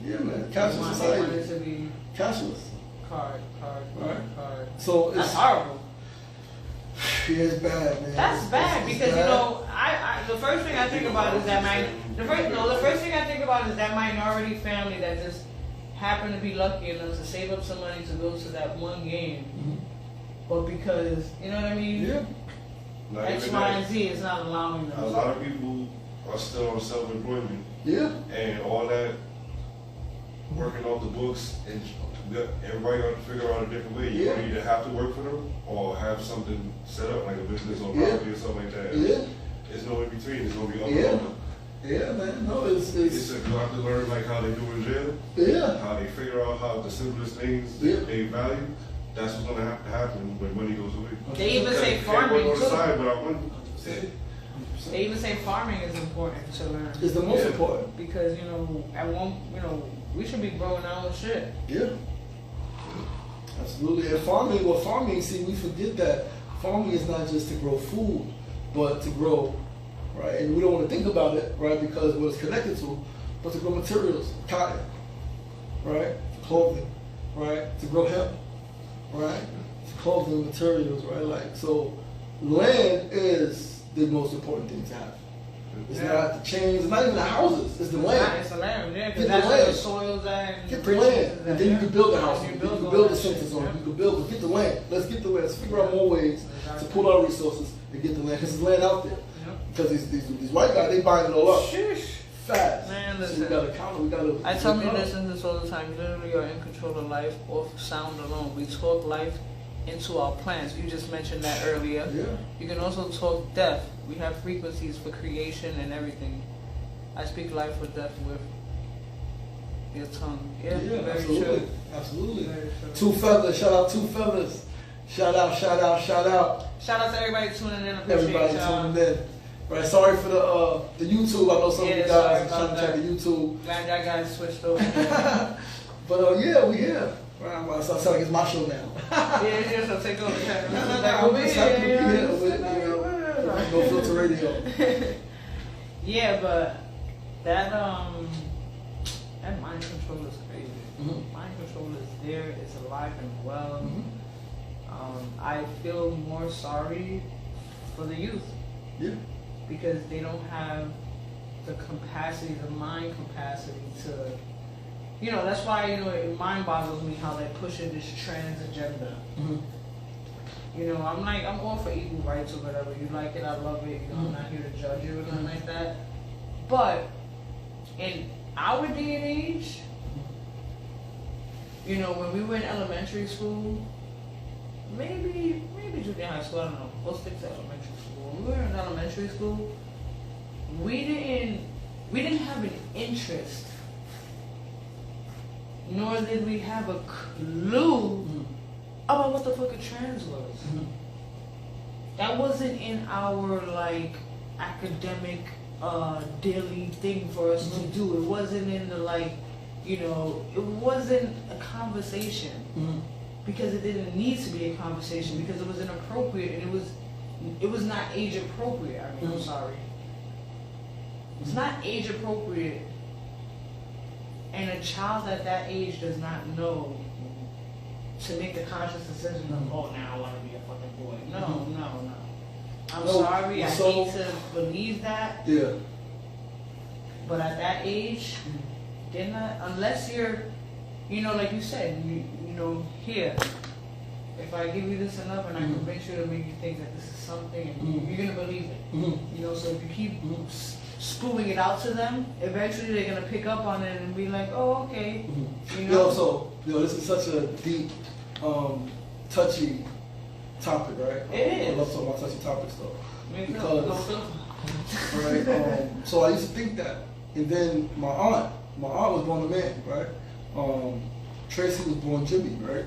Speaker 3: Yeah, man. Cashless society.
Speaker 1: They want it to be
Speaker 3: cashless.
Speaker 1: Card.
Speaker 3: So
Speaker 1: that's horrible.
Speaker 3: Yeah, it's bad, man.
Speaker 1: That's bad because you know, I the first thing I think about is that the first thing I think about is that minority family that just happened to be lucky enough to save up some money to go to that one game, but because you know what I mean?
Speaker 3: Yeah.
Speaker 1: X, Y, and Z is not allowing them.
Speaker 2: A lot of people are still on self-employment.
Speaker 3: Yeah.
Speaker 2: And all that working off the books and everybody got to figure out a different way. You either have to work for them or have something set up like a business or property or something like that.
Speaker 3: Yeah.
Speaker 2: There's no in between. It's gonna be up and over.
Speaker 3: Yeah, man. No, it's
Speaker 2: you have to learn like how they do in jail.
Speaker 3: Yeah.
Speaker 2: How they figure out how the simplest things they value. That's what's gonna have to happen when money goes away.
Speaker 1: They even say farming too.
Speaker 2: Without money.
Speaker 1: They even say farming is important to learn.
Speaker 3: It's the most important.
Speaker 1: Because, you know, we should be growing our own shit.
Speaker 3: Yeah. Absolutely. And farming, see, we forget that farming is not just to grow food, but to grow, right? And we don't want to think about it, right, because what it's connected to, but to grow materials, cotton, right? Clothing, right? To grow hemp, right? Clothing materials, right? Like, so land is the most important thing to have. It's not the chains, it's not even the houses, it's the land.
Speaker 1: It's the land, yeah,
Speaker 3: Get
Speaker 1: because
Speaker 3: the
Speaker 1: that's where
Speaker 3: land.
Speaker 1: the soils at.
Speaker 3: Get the land, and then you can build the house. You can build the
Speaker 1: shit,
Speaker 3: centers on it. You can build, get the land. Let's get the land. Let's figure out more ways to pull our resources and get the land. Because there's land out there. Because these white guys, they buying it all up.
Speaker 1: Sheesh.
Speaker 3: Fast.
Speaker 1: Man,
Speaker 3: So
Speaker 1: listen.
Speaker 3: we gotta counter. We gotta.
Speaker 1: I tell me listen to this all the time. You literally are in control of life off sound alone. We talk life into our plans. You just mentioned that earlier.
Speaker 3: Yeah.
Speaker 1: You can also talk death. We have frequencies for creation and everything. I speak life or death with your tongue. Yeah, very
Speaker 3: absolutely.
Speaker 1: true.
Speaker 3: Absolutely.
Speaker 1: Very true.
Speaker 3: Two Feathers. Shout out Two Feathers. Shout out. Shout out. Shout out.
Speaker 1: Shout out to everybody tuning in. Appreciate
Speaker 3: Everybody
Speaker 1: y'all.
Speaker 3: tuning in. Right. Sorry for the YouTube. I know some of you
Speaker 1: Yeah,
Speaker 3: guys
Speaker 1: sorry
Speaker 3: are trying to check the YouTube.
Speaker 1: Glad y'all guys switched over.
Speaker 3: But yeah, we here. Right. So I sound like it's my show now.
Speaker 1: Yeah, so take over.
Speaker 3: I'm just happy to be here with, No Filter Radio.
Speaker 1: Yeah, but that mind control is crazy.
Speaker 3: Mm-hmm.
Speaker 1: Mind control is there, it's alive and well.
Speaker 3: Mm-hmm.
Speaker 1: I feel more sorry for the youth.
Speaker 3: Yeah.
Speaker 1: Because they don't have the capacity, the mind capacity to, you know, that's why, you know, it mind boggles me how they're pushing this trans agenda.
Speaker 3: Mm-hmm.
Speaker 1: You know, I'm all for equal rights or whatever. You like it, I love it. You know, I'm not here to judge you or nothing like that. But in our day and age, you know, when we were in elementary school, maybe junior high school, I don't know. We'll stick to elementary school. When we were in elementary school, we didn't have an interest, nor did we have a clue about what the fuck a trans was. That wasn't in our like academic daily thing for us to do. It wasn't in the like, you know, it wasn't a conversation because it didn't need to be a conversation because it was inappropriate and it was not age appropriate. I mean, I'm sorry. It's not age appropriate, and a child at that age does not know to make the conscious decision of, oh, now I want to be a fucking boy. No. I'm sorry, I hate to believe that.
Speaker 3: Yeah.
Speaker 1: But at that age, they're not, unless you're, you know, like you said, you know, here, if I give you this enough and I convince you to make you think that this is something, and you're going to believe it. You know, so if you keep spewing it out to them, eventually they're going to pick up on it and be like, oh, okay. You know?
Speaker 3: This is such a deep, touchy topic, right?
Speaker 1: It is.
Speaker 3: I love talking about touchy topics, though.
Speaker 1: Because,
Speaker 3: right, so I used to think that. And then my aunt was born a man, right? Tracy was born Jimmy, right?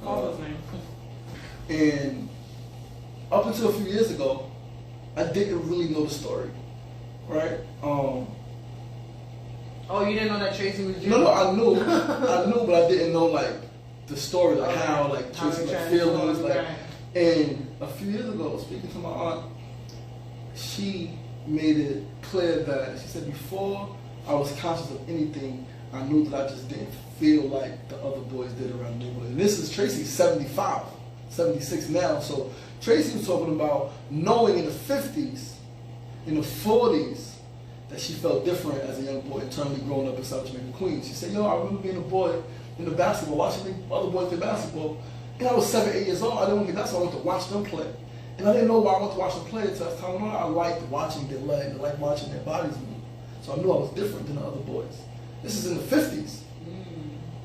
Speaker 1: my father's name.
Speaker 3: And up until a few years ago, I didn't really know the story, right?
Speaker 1: Oh, you didn't know that Tracy was Jimmy?
Speaker 3: No, I knew, but I didn't know like the story, like how like Tracy like feelings, like. And a few years ago, speaking to my aunt, she made it clear that she said before I was conscious of anything, I knew that I just didn't feel like the other boys did around the neighborhood. And this is Tracy's 75, 76 now. So Tracy was talking about knowing in the 50s, in the 40s, that she felt different as a young boy, internally growing up in South Jamaica, Queens. She said, I remember being a boy in the basketball, watching the other boys play basketball. And I was 7, 8 years old. I didn't want to get that, so I went to watch them play. And I didn't know why I went to watch them play until I time on. I liked watching their legs, I liked watching their bodies move. So I knew I was different than the other boys. This is in the 50s,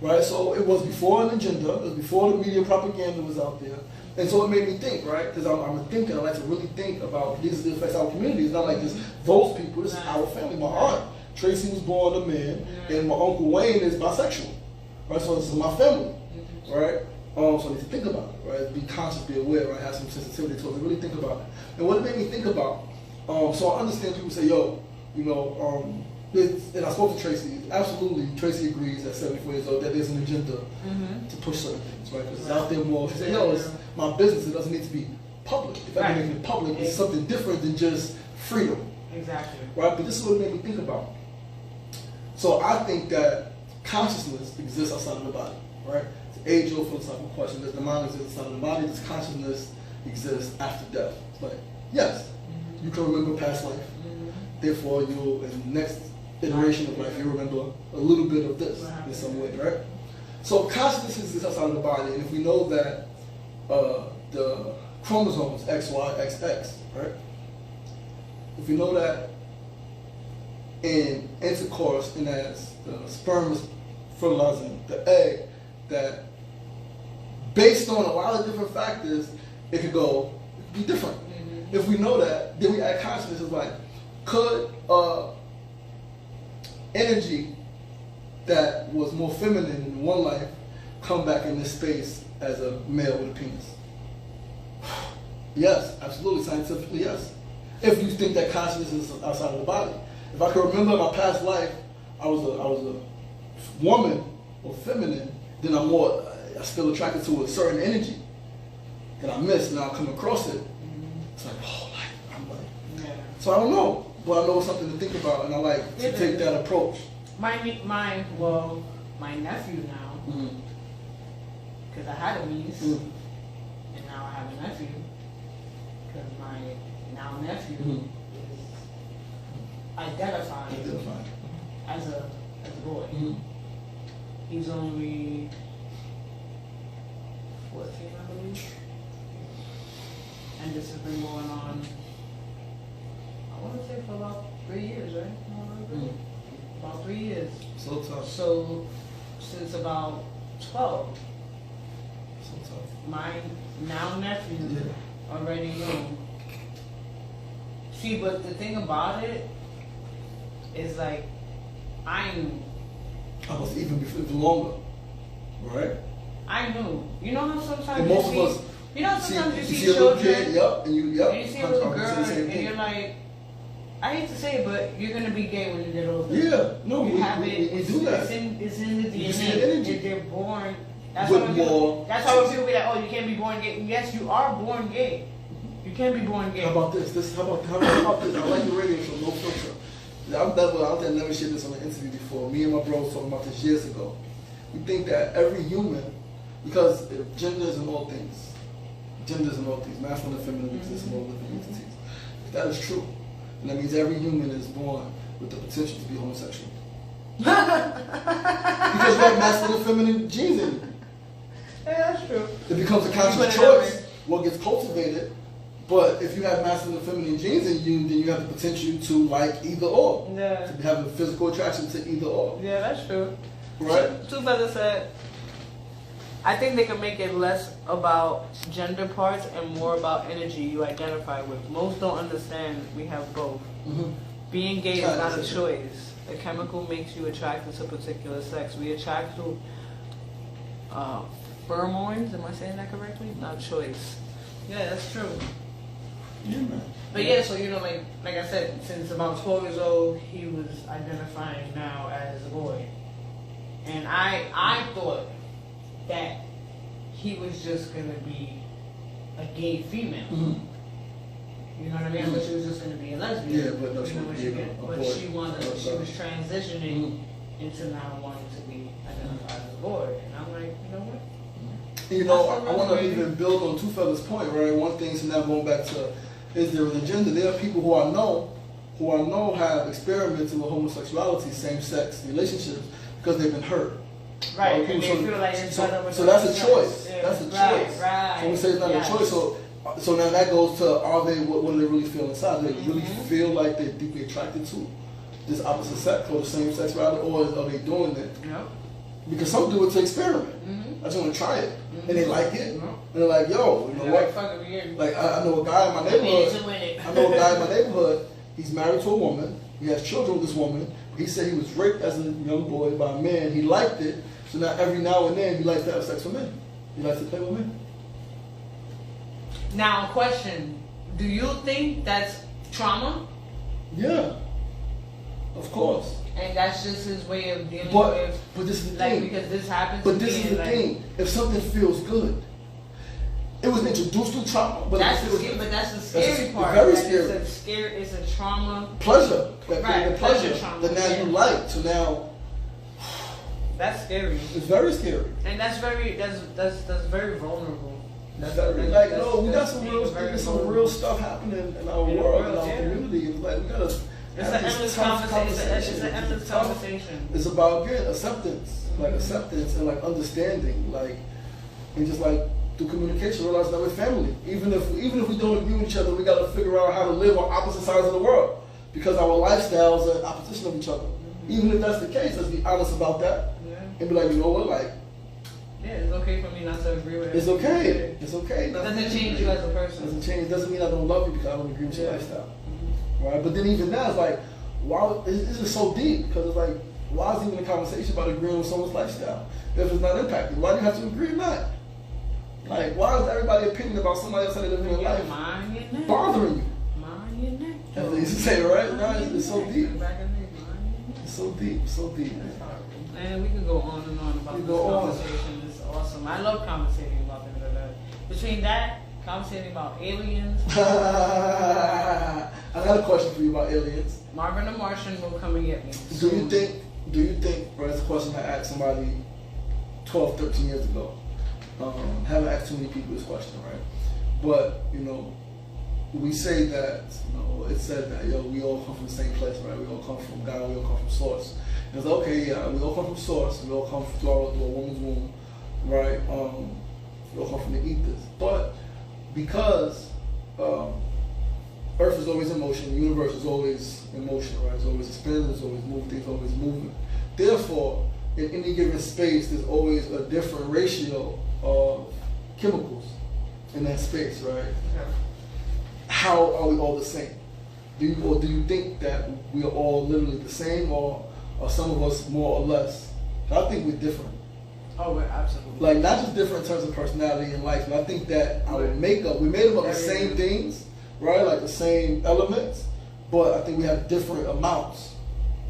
Speaker 3: right? So it was before an agenda, it was before the media propaganda was out there. And so it made me think, right? Because I'm a thinker, I like to really think about these affects our community. It's not like just those people, this is our family. My aunt, Tracy, was born a man, and my Uncle Wayne is bisexual, right? So this is my family, right? So I need to think about it, right? Be conscious, be aware, right? Have some sensitivity to it, really think about it. And what it made me think about So I understand people say, yo, you know, and I spoke to Tracy. Absolutely, Tracy agrees at 74 years old that there's an agenda to push certain things, right? Because it's out there more. She said, yo, it's my business. It doesn't need to be public. If I can make it public, it's something different than just freedom.
Speaker 1: Exactly.
Speaker 3: Right? But this is what it made me think about. So I think that consciousness exists outside of the body, right? It's an age-old philosophical question. Does the mind exist outside of the body? Does consciousness exist after death? It's like, yes. You can remember past life. Therefore, you, in the next iteration of life, you remember a little bit of this in some way, right? So consciousness exists outside of the body, and if we know that the chromosomes X, Y, X, X, right? If we know that in intercourse, and as the sperm is fertilizing the egg, that based on a lot of different factors, it could be different. If we know that, then we add consciousness. It's like, could energy that was more feminine in one life come back in this space as a male with a penis? Yes, absolutely, scientifically, yes. If you think that consciousness is outside of the body. If I can remember my past life, I was a woman or feminine, then I'm still attracted to a certain energy that I missed, and I'll come across it. It's like, oh, I'm like, so I don't know, but I know it's something to think about, and I like to take that approach.
Speaker 1: My nephew now, because I had a niece, and now I have a nephew, because my now nephew is identified as a boy. He's only 14, I believe. And this has been going on, I want to say for about 3 years, right? About 3 years.
Speaker 3: So tough.
Speaker 1: So, since about 12.
Speaker 3: So tough.
Speaker 1: My now nephew already knew. See, but the thing about it is like, I knew.
Speaker 3: I was even longer, right?
Speaker 1: I knew. You know how sometimes
Speaker 3: and most of us,
Speaker 1: you know sometimes you see
Speaker 3: a little
Speaker 1: children,
Speaker 3: kid, and you
Speaker 1: see a little girl, and you're like, I hate to say it, but you're gonna be gay when you get older.
Speaker 3: Yeah, no,
Speaker 1: you have it.
Speaker 3: We do that.
Speaker 1: It's in the DNA.
Speaker 3: You see the energy.
Speaker 1: If they're born. That's
Speaker 3: with
Speaker 1: why
Speaker 3: more.
Speaker 1: That's why when people be like, oh, you can't be born gay. Yes, you are born gay. You can't be born gay.
Speaker 3: How about this? How about this? I like the radio show, No Filter. I've never shared this on an interview before. Me and my bro was talking about this years ago. We think that every human, because gender is in all things. Gender is in all things. Masculine and feminine exist in all living entities. If that is true, then that means every human is born with the potential to be homosexual. Because you have masculine and feminine genes in you.
Speaker 1: Yeah, that's true.
Speaker 3: It becomes a conscious choice what gets cultivated. But if you have masculine and feminine genes in you, then you have the potential to like either or.
Speaker 1: Yeah.
Speaker 3: To have a physical attraction to either or.
Speaker 1: Yeah, that's true.
Speaker 3: Right?
Speaker 1: Two Feathers said, I think they can make it less about gender parts and more about energy you identify with. Most don't understand we have both. Being gay is not a choice. A chemical makes you attracted to a particular sex. We attract to pheromones, am I saying that correctly? Not choice. Yeah, that's true.
Speaker 3: Yeah, man.
Speaker 1: But yeah, so you know, like I said, since about 12 years old, he was identifying now as a boy. And I thought that he was just gonna be a gay female. You know what I mean? But she was just gonna be a lesbian.
Speaker 3: Yeah, but no, she
Speaker 1: was transitioning into now wanting to be identified as a boy. And I'm like, you know what?
Speaker 3: You know, I want to even build on Two Feathers' point, right? One thing, so now going back to, is there an agenda? There are people who I know have experimented with homosexuality, same-sex relationships, because they've been hurt.
Speaker 1: Right, and they feel like it's
Speaker 3: so that's a choice.
Speaker 1: Yeah.
Speaker 3: That's a choice.
Speaker 1: Right.
Speaker 3: So we say it's not a choice. So now that goes to, what do they really feel inside? Do they really feel like they're deeply attracted to this opposite sex or the same sexuality, or are they doing it?
Speaker 1: No.
Speaker 3: Because some do it to experiment. I just want to try it. And they like it. And they're like, yo, you know what? Like, I know a guy in my neighborhood. He's married to a woman. He has children with this woman. He said he was raped as a young boy by a man. He liked it. So now every now and then he likes to have sex with men. He likes to play with men.
Speaker 1: Now, question. Do you think that's trauma.
Speaker 3: Yeah, of course.
Speaker 1: And that's just his way of dealing
Speaker 3: But this is the
Speaker 1: like,
Speaker 3: thing.
Speaker 1: because this happens.
Speaker 3: But this is the thing. If something feels good, it was introduced to trauma. But
Speaker 1: that's the scary part.
Speaker 3: Very
Speaker 1: like
Speaker 3: scary.
Speaker 1: It's a trauma.
Speaker 3: Pleasure.
Speaker 1: Right.
Speaker 3: The pleasure.
Speaker 1: Trauma.
Speaker 3: That now you like. So now.
Speaker 1: That's scary.
Speaker 3: It's very scary.
Speaker 1: And that's very vulnerable.
Speaker 3: That's we got some real stuff happening in our world, in our community. It's like we gotta.
Speaker 1: It's an endless conversation. It's an endless conversation.
Speaker 3: It's about again acceptance, like acceptance and like understanding, like and just like through communication, realize that we're family. Even if we don't agree with each other, we gotta figure out how to live on opposite sides of the world because our lifestyles are in opposition of each other. Even if that's the case, let's be honest about that and be like, you know what, like.
Speaker 1: Yeah, it's okay for me not to agree with it.
Speaker 3: It's okay. It's okay.
Speaker 1: It doesn't change you as a person.
Speaker 3: It doesn't mean I don't love you because I don't agree with your lifestyle. Right? But then even now, it's like, why? It's just so deep because it's like, why is even a conversation about agreeing with someone's lifestyle if it's not impacted? Why do you have to agree or not? Like, why is everybody's opinion about somebody else that living their life bothering you?
Speaker 1: Mind your neck.
Speaker 3: That's what they used to say, right? No, it's so deep. It's so deep, so deep.
Speaker 1: And we can go on and on about this conversation. It's awesome. I love conversating about things like that. Between that, conversating about aliens.
Speaker 3: I got a question for you about aliens.
Speaker 1: Marvin the Martian will come and get me.
Speaker 3: Do you think, bro, it's a question I asked somebody 12, 13 years ago. Haven't asked too many people this question, right? But, you know, we say that, you know, it said that, we all come from the same place, right? We all come from God, we all come from source. And it's like, okay, yeah, we all come from source, we all come through a woman's womb, right? We all come from the ethers. But because Earth is always in motion, the universe is always in motion, right? It's always expanding, it's always moving, things always moving. Therefore, in any given space, there's always a different ratio of chemicals in that space, right?
Speaker 1: Yeah.
Speaker 3: How are we all the same? Do you think that we are all literally the same, or are some of us more or less? I think we're different.
Speaker 1: Oh, we're absolutely.
Speaker 3: Like, not just different in terms of personality and life, but I think that our makeup, we made them up the same things, right? Like the same elements, but I think we have different amounts.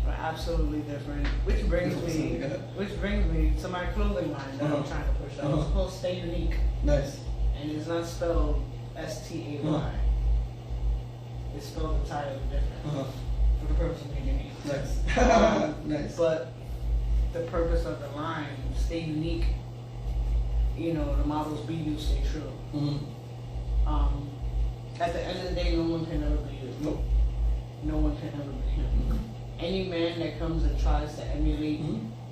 Speaker 1: We're absolutely different. Which brings me to my clothing line that I'm trying to push out. It's called Stay Unique.
Speaker 3: Nice.
Speaker 1: And it's not spelled S-T-A-Y. It's spelled entirely different for the purpose of being unique.
Speaker 3: Nice. Nice.
Speaker 1: But the purpose of the line, stay unique, you know, the mottos be you, stay true. At the end of the day, no one can ever be you.
Speaker 3: Nope.
Speaker 1: No one can ever be him. Any man that comes and tries to emulate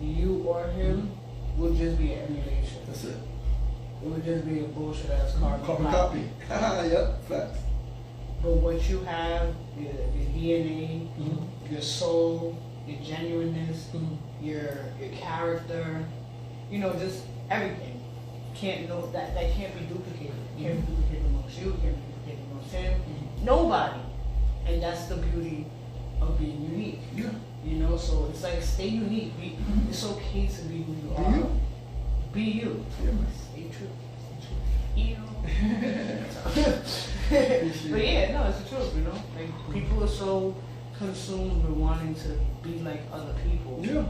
Speaker 1: you or him will just be an emulation.
Speaker 3: That's it.
Speaker 1: It would just be a bullshit ass carbon
Speaker 3: copy. Yep, facts.
Speaker 1: But what you have, your DNA, your soul, your genuineness, your character, you know, just everything. That can't be duplicated. Can't be duplicated amongst you, can't be duplicated amongst him. Nobody. And that's the beauty of being unique.
Speaker 3: Yeah.
Speaker 1: You know, so it's like stay unique. It's okay to be who you are. Be you.
Speaker 3: Yeah.
Speaker 1: Stay true. Stay true. But yeah, no, it's the truth, you know? Like, people are so consumed with wanting to be like other people.
Speaker 3: Yeah.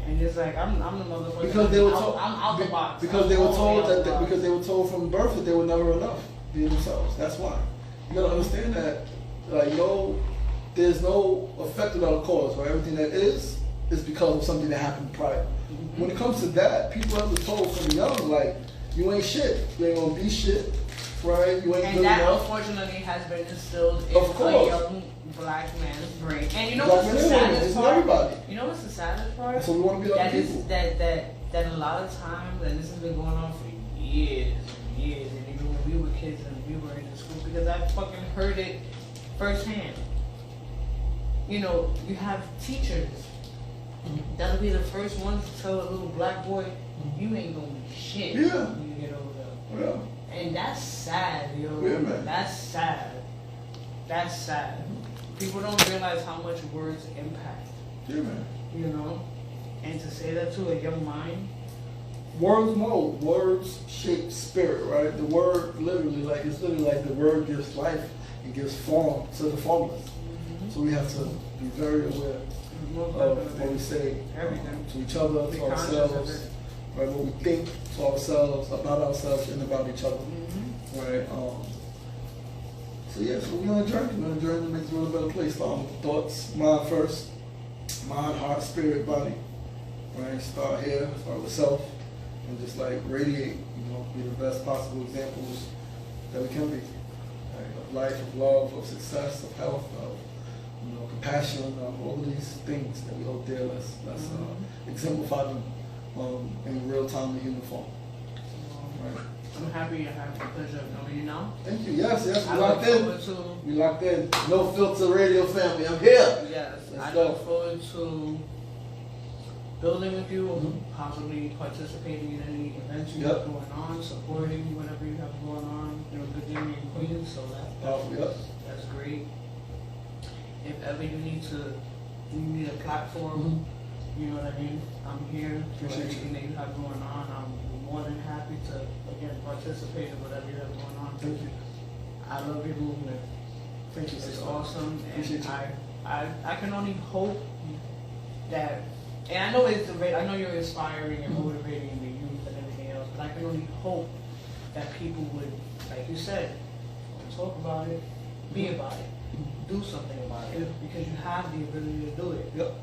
Speaker 1: And it's like, I'm the motherfucker.
Speaker 3: Because they were told,
Speaker 1: I'm out the box.
Speaker 3: Because they were told because they were told from birth that they were never enough being themselves. That's why. You gotta understand that, like, there's no effect without a cause, right? Everything that is because of something that happened prior. When it comes to that, people have been told from young, like, you ain't shit. You ain't gonna be shit, right? You ain't
Speaker 1: and
Speaker 3: good
Speaker 1: that,
Speaker 3: enough.
Speaker 1: Unfortunately, has been instilled in
Speaker 3: Of course.
Speaker 1: a young black man's brain. And you know what's the saddest part?
Speaker 3: Everybody.
Speaker 1: You know what's the saddest part?
Speaker 3: So we want to be like people.
Speaker 1: That a lot of times, and this has been going on for years and years, and even when we were kids and we were in school, because I fucking heard it firsthand. You know, you have teachers that'll be the first ones to tell a little black boy, you ain't gonna be shit when you get older.
Speaker 3: Yeah.
Speaker 1: And that's sad, yo.
Speaker 3: Yeah, man.
Speaker 1: That's sad. That's sad. People don't realize how much words impact.
Speaker 3: Yeah, man.
Speaker 1: You know? And to say that to a young mind.
Speaker 3: Words shape spirit, right? The word literally, like, it's literally like the word gives life it gives form to the formless. So we have to be very aware of what we say to each other, to ourselves, right? What we think to ourselves, about ourselves, and about each other, right? So yeah, so we're on a journey. We're on a journey to make the world a better place. Thoughts, mind first, mind, heart, spirit, body. Right? Start here, start with self, and just like radiate. You know, be the best possible examples that we can be. Right? Of life, of love, of success, of health, of compassion, all of these things that we hold dear. Let's exemplify them in real time in human form. Right.
Speaker 1: I'm happy I have the pleasure of knowing you now.
Speaker 3: Thank you. Yes, we
Speaker 1: I
Speaker 3: locked
Speaker 1: look
Speaker 3: in.
Speaker 1: forward to,
Speaker 3: We locked in. No filter radio family. I'm here.
Speaker 1: yes,
Speaker 3: Let's
Speaker 1: I
Speaker 3: go.
Speaker 1: look forward to building with you, possibly participating in any events you have going on, supporting whatever you have going on. You're a good name in Queens, so that's great. If ever you need a platform, you know what I mean? I'm here for anything that you have going on. I'm more than happy to, again, participate in whatever you have going on.
Speaker 3: Thank you.
Speaker 1: I love your movement.
Speaker 3: Thank you.
Speaker 1: It's awesome,
Speaker 3: Appreciate
Speaker 1: and
Speaker 3: you.
Speaker 1: I can only hope that, and I know I know you're inspiring and motivating the youth and everything else, but I can only hope that people would, like you said, don't talk about it, be about it, do something about it, because you have the ability to do it.
Speaker 3: Yep.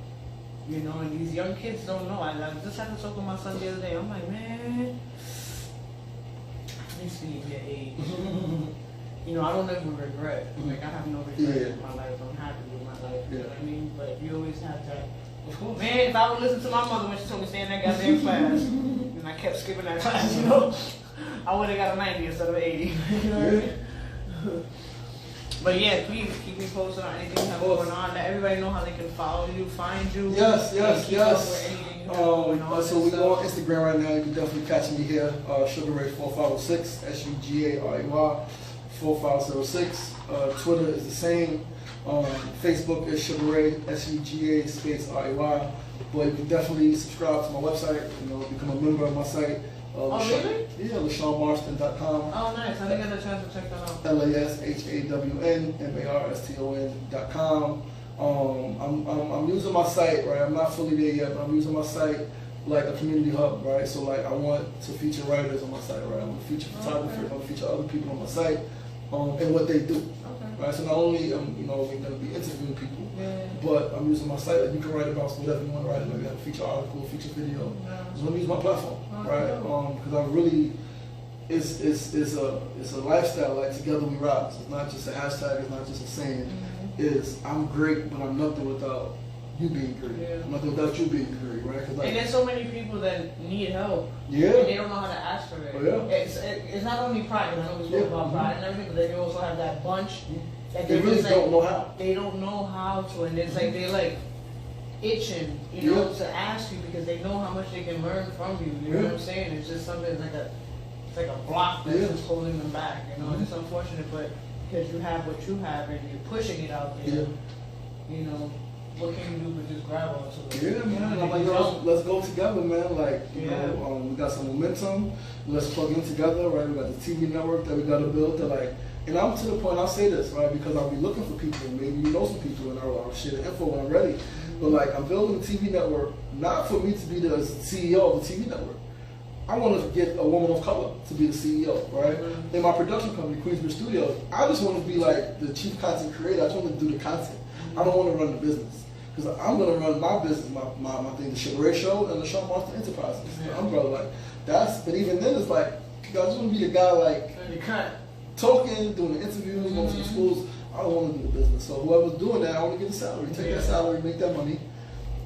Speaker 1: You know, and these young kids don't know. I just had to talk with my son the other day. I'm like, man, I need to be your age. You know, I don't live with regret. Like, I have no regret in my life. I'm happy with my life. You know what I mean? But you always have that.
Speaker 3: Of course.
Speaker 1: Man, if I would listen to my mother when she told me to stay in that goddamn class, and I kept skipping that class, you know, I would have got a 90 instead of 80. You know what I mean? But yeah, please keep me posted on anything you have going on. Let everybody know how they can follow you, find you.
Speaker 3: Yes.
Speaker 1: Keep up with anything you have going on.
Speaker 3: So we go on Instagram right now. You can definitely catch me here. Suga Ray 4506, SUGARAY 4506. Twitter is the same. Facebook is Suga Ray, SUGA space RAY. But you can definitely subscribe to my website. You know, become a member of my site.
Speaker 1: Really?
Speaker 3: Yeah, LaShawnMarston.com.
Speaker 1: Oh, nice. I didn't get a chance to check that out.
Speaker 3: LASHAWNMARSTON.com. I'm using my site, right? I'm not fully there yet, but I'm using my site like a community hub, right? So like I want to feature writers on my site, right? I want to feature photographers, I want to feature other people on my site, and what they do. Right, so not only we're going to be interviewing people, but I'm using my site. Like you can write about whatever you want to write. Maybe have a feature article, feature video. So I'm going to use my platform, right? Because I really, it's a lifestyle. Like together we rise. It's not just a hashtag. It's not just a saying. It's I'm great, but I'm nothing without you being great. I'm nothing without you being great, right? Cause like,
Speaker 1: and there's so many people that need help.
Speaker 3: Yeah.
Speaker 1: And they don't know how to ask for it.
Speaker 3: Oh, yeah.
Speaker 1: It's not only pride, because I know we spoke about pride and everything, but then you also have that bunch that
Speaker 3: they really
Speaker 1: just,
Speaker 3: don't know how.
Speaker 1: They don't know how to, and it's like they're like itching, you know, to ask you because they know how much they can learn from you. You know what I'm saying? It's just something it's like a block that's just holding them back. You know, and it's unfortunate, but because you have what you have and you're pushing it out there, you know. What can you do but just grab onto it?
Speaker 3: Yeah, man. I'm like, let's go together, man. Like, you know, we got some momentum. Let's plug in together, right? We got the TV network that we got to build. And I'm to the point, I'll say this, right? Because I'll be looking for people. Maybe you know some people, and I'll share the info when I'm ready. But like, I'm building a TV network, not for me to be the CEO of the TV network. I want to get a woman of color to be the CEO, right? In my production company, QUEENSBRIDGE Studios, I just want to be like the chief content creator. I just want to do the content. I don't want to run the business. Because I'm going to run my business, my thing, the Suga Ray Show and the Lashawn Marston Enterprises. The umbrella, like, but even then it's like, I just want to be the guy like, talking, doing the interviews, going to the schools. I don't want to do the business. So whoever's doing that, I want to get a salary. Take that salary, make that money.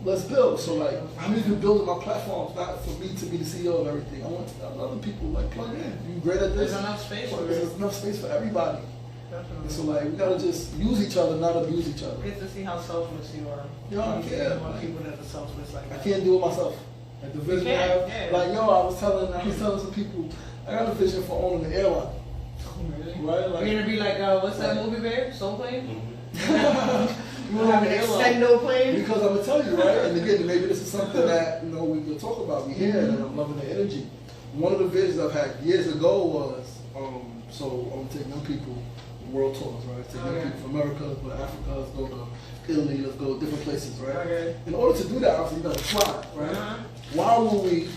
Speaker 3: Let's build. So like, I'm even building my platforms, not for me to be the CEO of everything. I want other people like plug in. You great at this?
Speaker 1: There's enough space for
Speaker 3: There's enough space for everybody.
Speaker 1: Definitely.
Speaker 3: So like, we gotta just use each other, not abuse each other.
Speaker 1: Get to see how selfless you are.
Speaker 3: Yeah,
Speaker 1: want people that are selfless like that.
Speaker 3: I can't do it myself. Like the vision I have, like I was telling some people, I got a vision for owning an airline.
Speaker 1: Really?
Speaker 3: Right? Like,
Speaker 1: you're gonna be like, what's that movie, Bear? Soul Plane?
Speaker 3: You
Speaker 1: have an extendo plane?
Speaker 3: Because I'm gonna tell you, right? And again, maybe this is something that we can talk about. We hear, and I'm loving the energy. One of the visions I've had years ago was, so I'm gonna take young people world tours, right? Take young people from America, let's go to Africa, let's go to Italy, let's go to different places, right?
Speaker 1: Okay.
Speaker 3: In order to do that, obviously you gotta fly, right? Why would we,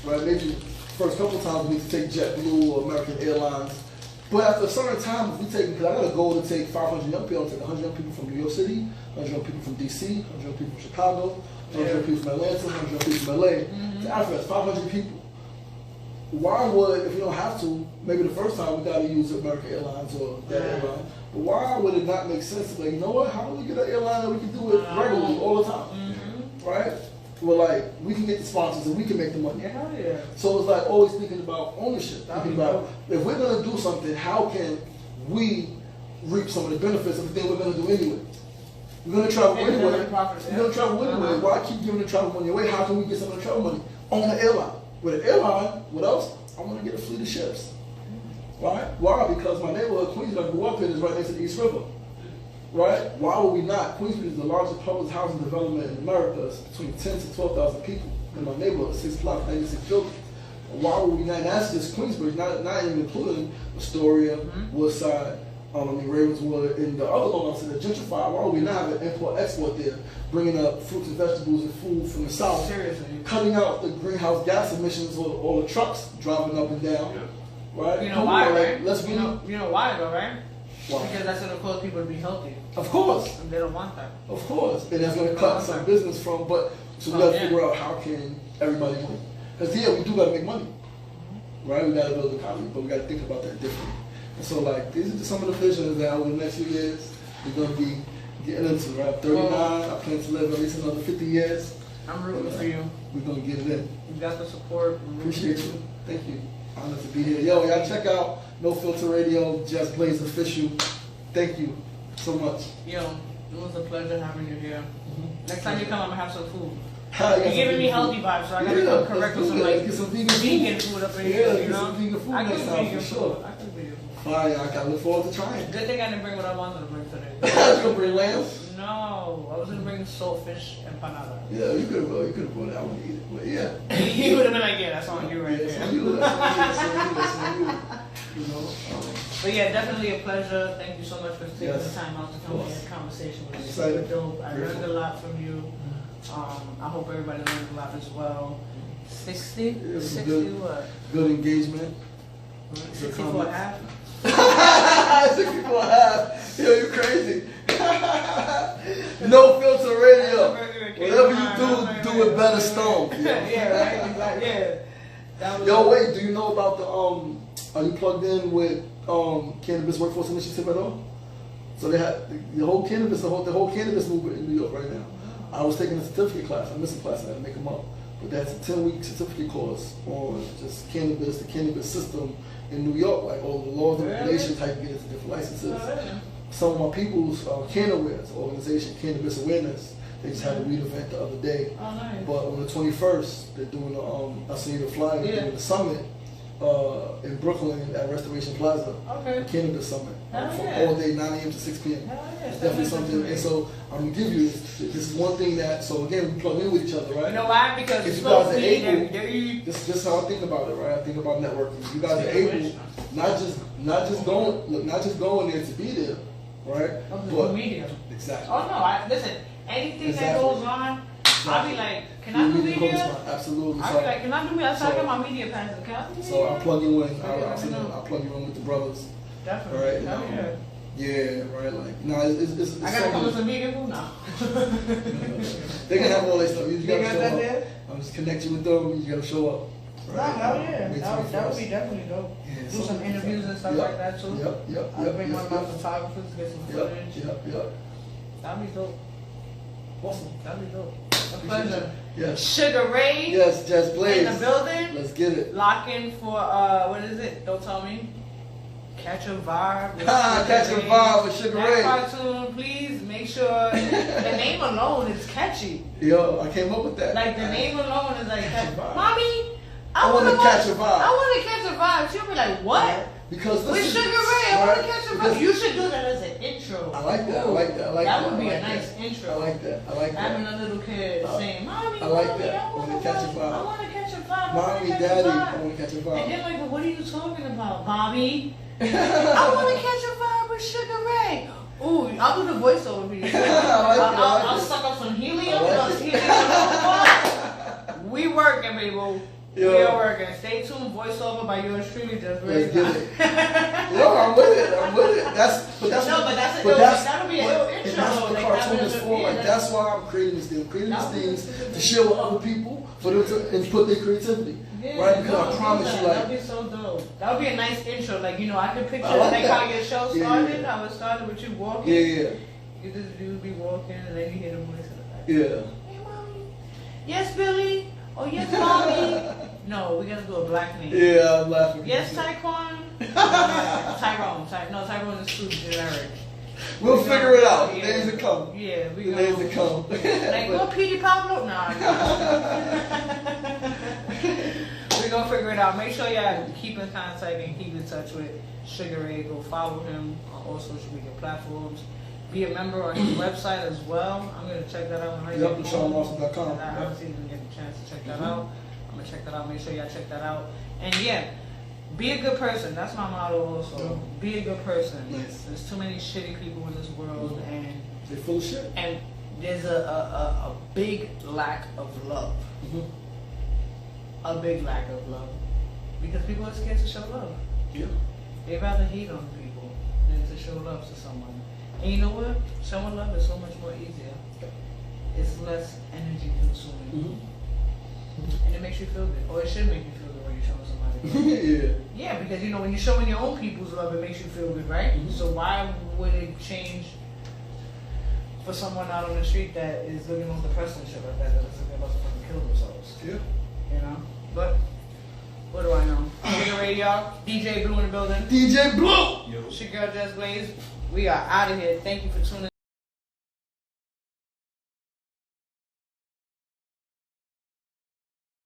Speaker 3: right, maybe first couple of times we need to take JetBlue or American Airlines, but after a certain time, if we take, because I got a goal to take 500 young people, I'll take 100 young people from New York City, 100 young people from DC, 100 young people from Chicago, 100 young people from Atlanta, 100 young people from LA, to Africa, that's 500 people. Why would, if we don't have to, maybe the first time we got to use American Airlines or that airline, but why would it not make sense to be like, you know what, how do we get an airline that we can do it regularly all the time, right? Well, like, we can get the sponsors and we can make the money.
Speaker 1: Yeah.
Speaker 3: So it's like always thinking about ownership, thinking about if we're going to do something, how can we reap some of the benefits of the thing we're going to do anyway? We're going to travel anyway. We're going to travel anyway. Why keep giving the travel money away? How can we get some of the travel money on the airline? With an airline, what else? I want to get a fleet of ships. Right? Why? Because my neighborhood, Queensbridge, I grew up in, is right next to the East River. Right? Why would we not? Queensbridge is the largest public housing development in America. It's between 10 to 12,000 people in my neighborhood, 6 blocks, 96 buildings. Why would we not? And that's just Queensbridge, not even including Astoria, Woodside, Ravenswood, and the other ones that are gentrified. Why would we not have an import-export there, bringing up fruits and vegetables and food from the south, cutting out the greenhouse gas emissions or the trucks driving up and down, right?
Speaker 1: You know why, right?
Speaker 3: You
Speaker 1: know why though, right?
Speaker 3: Why?
Speaker 1: Because that's going to cause people to be healthy.
Speaker 3: Of course.
Speaker 1: And they don't want that.
Speaker 3: Of course. And that's going to cut some business from, but so we got to figure out how can everybody win. Because we do got to make money, right? We got to build the economy, but we got to think about that differently. And so, like, these are just some of the visions that over the next few years we're going to be getting into, right? 39, I plan to live at least another 50 years.
Speaker 1: I'm rooting for you.
Speaker 3: We're going to get it in.
Speaker 1: You got the support.
Speaker 3: Appreciate you. Thank you. Honored to be here. Yo, y'all check out No Filter Radio, Just Blaze Official. Thank you so much.
Speaker 1: Yo, it was a pleasure having you here. Next time you come, I'm going to have some food.
Speaker 3: You're
Speaker 1: giving me healthy vibes, so I gotta come correct with some like vegan food up in here. You know,
Speaker 3: some vegan food
Speaker 1: I could
Speaker 3: next time
Speaker 1: vegan
Speaker 3: for sure.
Speaker 1: food. I could vegan food.
Speaker 3: Fine, I gotta look forward to trying.
Speaker 1: Good thing I didn't bring what I wanted to bring today.
Speaker 3: You gonna bring lamb?
Speaker 1: No, I was gonna bring saltfish empanada.
Speaker 3: Yeah, you could have brought it. I wouldn't eat it, but yeah.
Speaker 1: You would have been like, yeah, that's on you right there.
Speaker 3: That's on you. That's on you. You know.
Speaker 1: But yeah, definitely a pleasure. Thank you so much for taking the time out to come and have a conversation with me. Super dope. I learned a lot from you. I hope everybody learned a lot as well. 60? 60 what?
Speaker 3: Good engagement.
Speaker 1: 64 and a half?
Speaker 3: 64 and a half. Yo, you crazy. No Filter Radio. Whatever you do it better stone.
Speaker 1: Yeah, right? Yeah.
Speaker 3: Yo, wait, do you know about the, are you plugged in with Cannabis Workforce Initiative at all? So they had the whole cannabis movement in New York right now. I was taking a certificate class. I missed a class. I had to make them up. But that's a 10-week certificate course on just cannabis, the cannabis system in New York, like all the laws and regulations, how you get into different licenses. Some of my people's CanAwares organization, Cannabis Awareness, they just had a weed event the other day.
Speaker 1: Oh, nice.
Speaker 3: But on the 21st, they're doing I seen the flyer, they're doing the summit in Brooklyn at Restoration Plaza.
Speaker 1: Okay.
Speaker 3: The Cannabis Summit. From
Speaker 1: Yeah.
Speaker 3: all day, 9 a.m. to 6 p.m. It's definitely something. And so I'm going to give you this is one thing that, so again, we plug in with each other, right?
Speaker 1: You know why? Because
Speaker 3: if you guys are able,
Speaker 1: this
Speaker 3: is how I think about it, right? I think about networking. You guys are able, not just going there to be there, right?
Speaker 1: But media.
Speaker 3: Exactly.
Speaker 1: Oh no, listen, anything that goes on, I'll be like, can I do media?
Speaker 3: Absolutely.
Speaker 1: I'll be like, can I do media? I got my media passes. Can I do media?
Speaker 3: So I'll plug you in. I'll plug you in with the brothers.
Speaker 1: Definitely.
Speaker 3: Right? Yeah, right. Like, no, it's
Speaker 1: I gotta come with some vegan food now.
Speaker 3: They can have all that stuff. You
Speaker 1: gotta
Speaker 3: show
Speaker 1: that
Speaker 3: up.
Speaker 1: there?
Speaker 3: I'm just connect you with them. You gotta show up. Right?
Speaker 1: Hell yeah. That would be definitely dope.
Speaker 3: Yeah,
Speaker 1: do some interviews and stuff like that too.
Speaker 3: Yep.
Speaker 1: I'll bring one of my photographers to get some footage.
Speaker 3: Yep.
Speaker 1: That'd be dope.
Speaker 3: Awesome.
Speaker 1: That'd be dope. A pleasure.
Speaker 3: Yes.
Speaker 1: Suga Ray.
Speaker 3: Yes, Just Blaze.
Speaker 1: In the building.
Speaker 3: Let's get it.
Speaker 1: Lock in for what is it? Don't tell me. Catch a Vibe.
Speaker 3: Catch a Vibe with Suga Ray.
Speaker 1: That cartoon, please make sure the name alone is catchy.
Speaker 3: Yo, I came up with that.
Speaker 1: Like the name alone is like,
Speaker 3: catch a vibe.
Speaker 1: Mommy,
Speaker 3: I want to catch a vibe.
Speaker 1: I want to catch a vibe. She'll be like, what?
Speaker 3: Because
Speaker 1: with Suga Ray, I want to catch a vibe. You should do that as an intro.
Speaker 3: I like that.
Speaker 1: That would be a nice intro.
Speaker 3: I like that.
Speaker 1: Having a little kid saying, Mommy,
Speaker 3: I like that. I want to catch a vibe.
Speaker 1: I want to catch a vibe.
Speaker 3: Mommy, Daddy, I want to catch a vibe.
Speaker 1: And they're like, what are you talking about, Bobby? I want to catch a vibe with Suga Ray. Ooh, I'll do the voiceover video. I'll suck up some helium. We working, baby. We are working. Stay tuned. Voiceover by yours truly, just
Speaker 3: Let's get it. Yo, I'm with it.
Speaker 1: That'll be a little intro.
Speaker 3: And that's what the cartoon is for. Like, that's why I'm creating this thing. I'm creating these things to share with other people, for them to input their creativity.
Speaker 1: Yeah,
Speaker 3: right? Because I promise you, like,
Speaker 1: that'd be so dope. That would be a nice intro. Like, you know, I can picture how your show started, how it started with you walking.
Speaker 3: Yeah.
Speaker 1: You just do be walking, and then you hear the voice in the back.
Speaker 3: Yeah.
Speaker 1: Hey, mommy. Yes, Billy. Oh, yes, mommy. No, we gotta do a black name.
Speaker 3: Yeah, I'm laughing.
Speaker 1: Yes, Taekwon. Tyrone is too generic.
Speaker 3: We'll figure it out. The days to come.
Speaker 1: Yeah,
Speaker 3: the days to come.
Speaker 1: Like, what, Petey Pablo? Nah. We're gonna figure it out. Make sure y'all keep in contact and keep in touch with Suga Ray. Go follow him on all social media platforms. Be a member on his website as well. I'm gonna check that out.
Speaker 3: Yep, LashawnMarston.com.
Speaker 1: I honestly didn't get a chance to check that out. I'm gonna check that out. Make sure y'all check that out. And yeah, be a good person. That's my motto also. Be a good person.
Speaker 3: Yes.
Speaker 1: There's too many shitty people in this world, and
Speaker 3: they're full of shit.
Speaker 1: And there's a big lack of love. A big lack of love. Because people are scared to show love.
Speaker 3: Yeah.
Speaker 1: They'd rather hate on people than to show love to someone. And you know what? Showing love is so much more easier. It's less energy consuming. And it makes you feel good. Or it should make you feel good when you're showing somebody love. Yeah, because you know, when you're showing your own people's love, it makes you feel good, right? So why would it change for someone out on the street that is looking on depressed and shit like that, that's about to fucking kill themselves?
Speaker 3: Yeah.
Speaker 1: You know? But what do I know? Suga Ray, y'all. DJ Blue in the building.
Speaker 3: DJ Blue!
Speaker 1: It's your girl Just Blaze. We are out of here. Thank you for tuning in.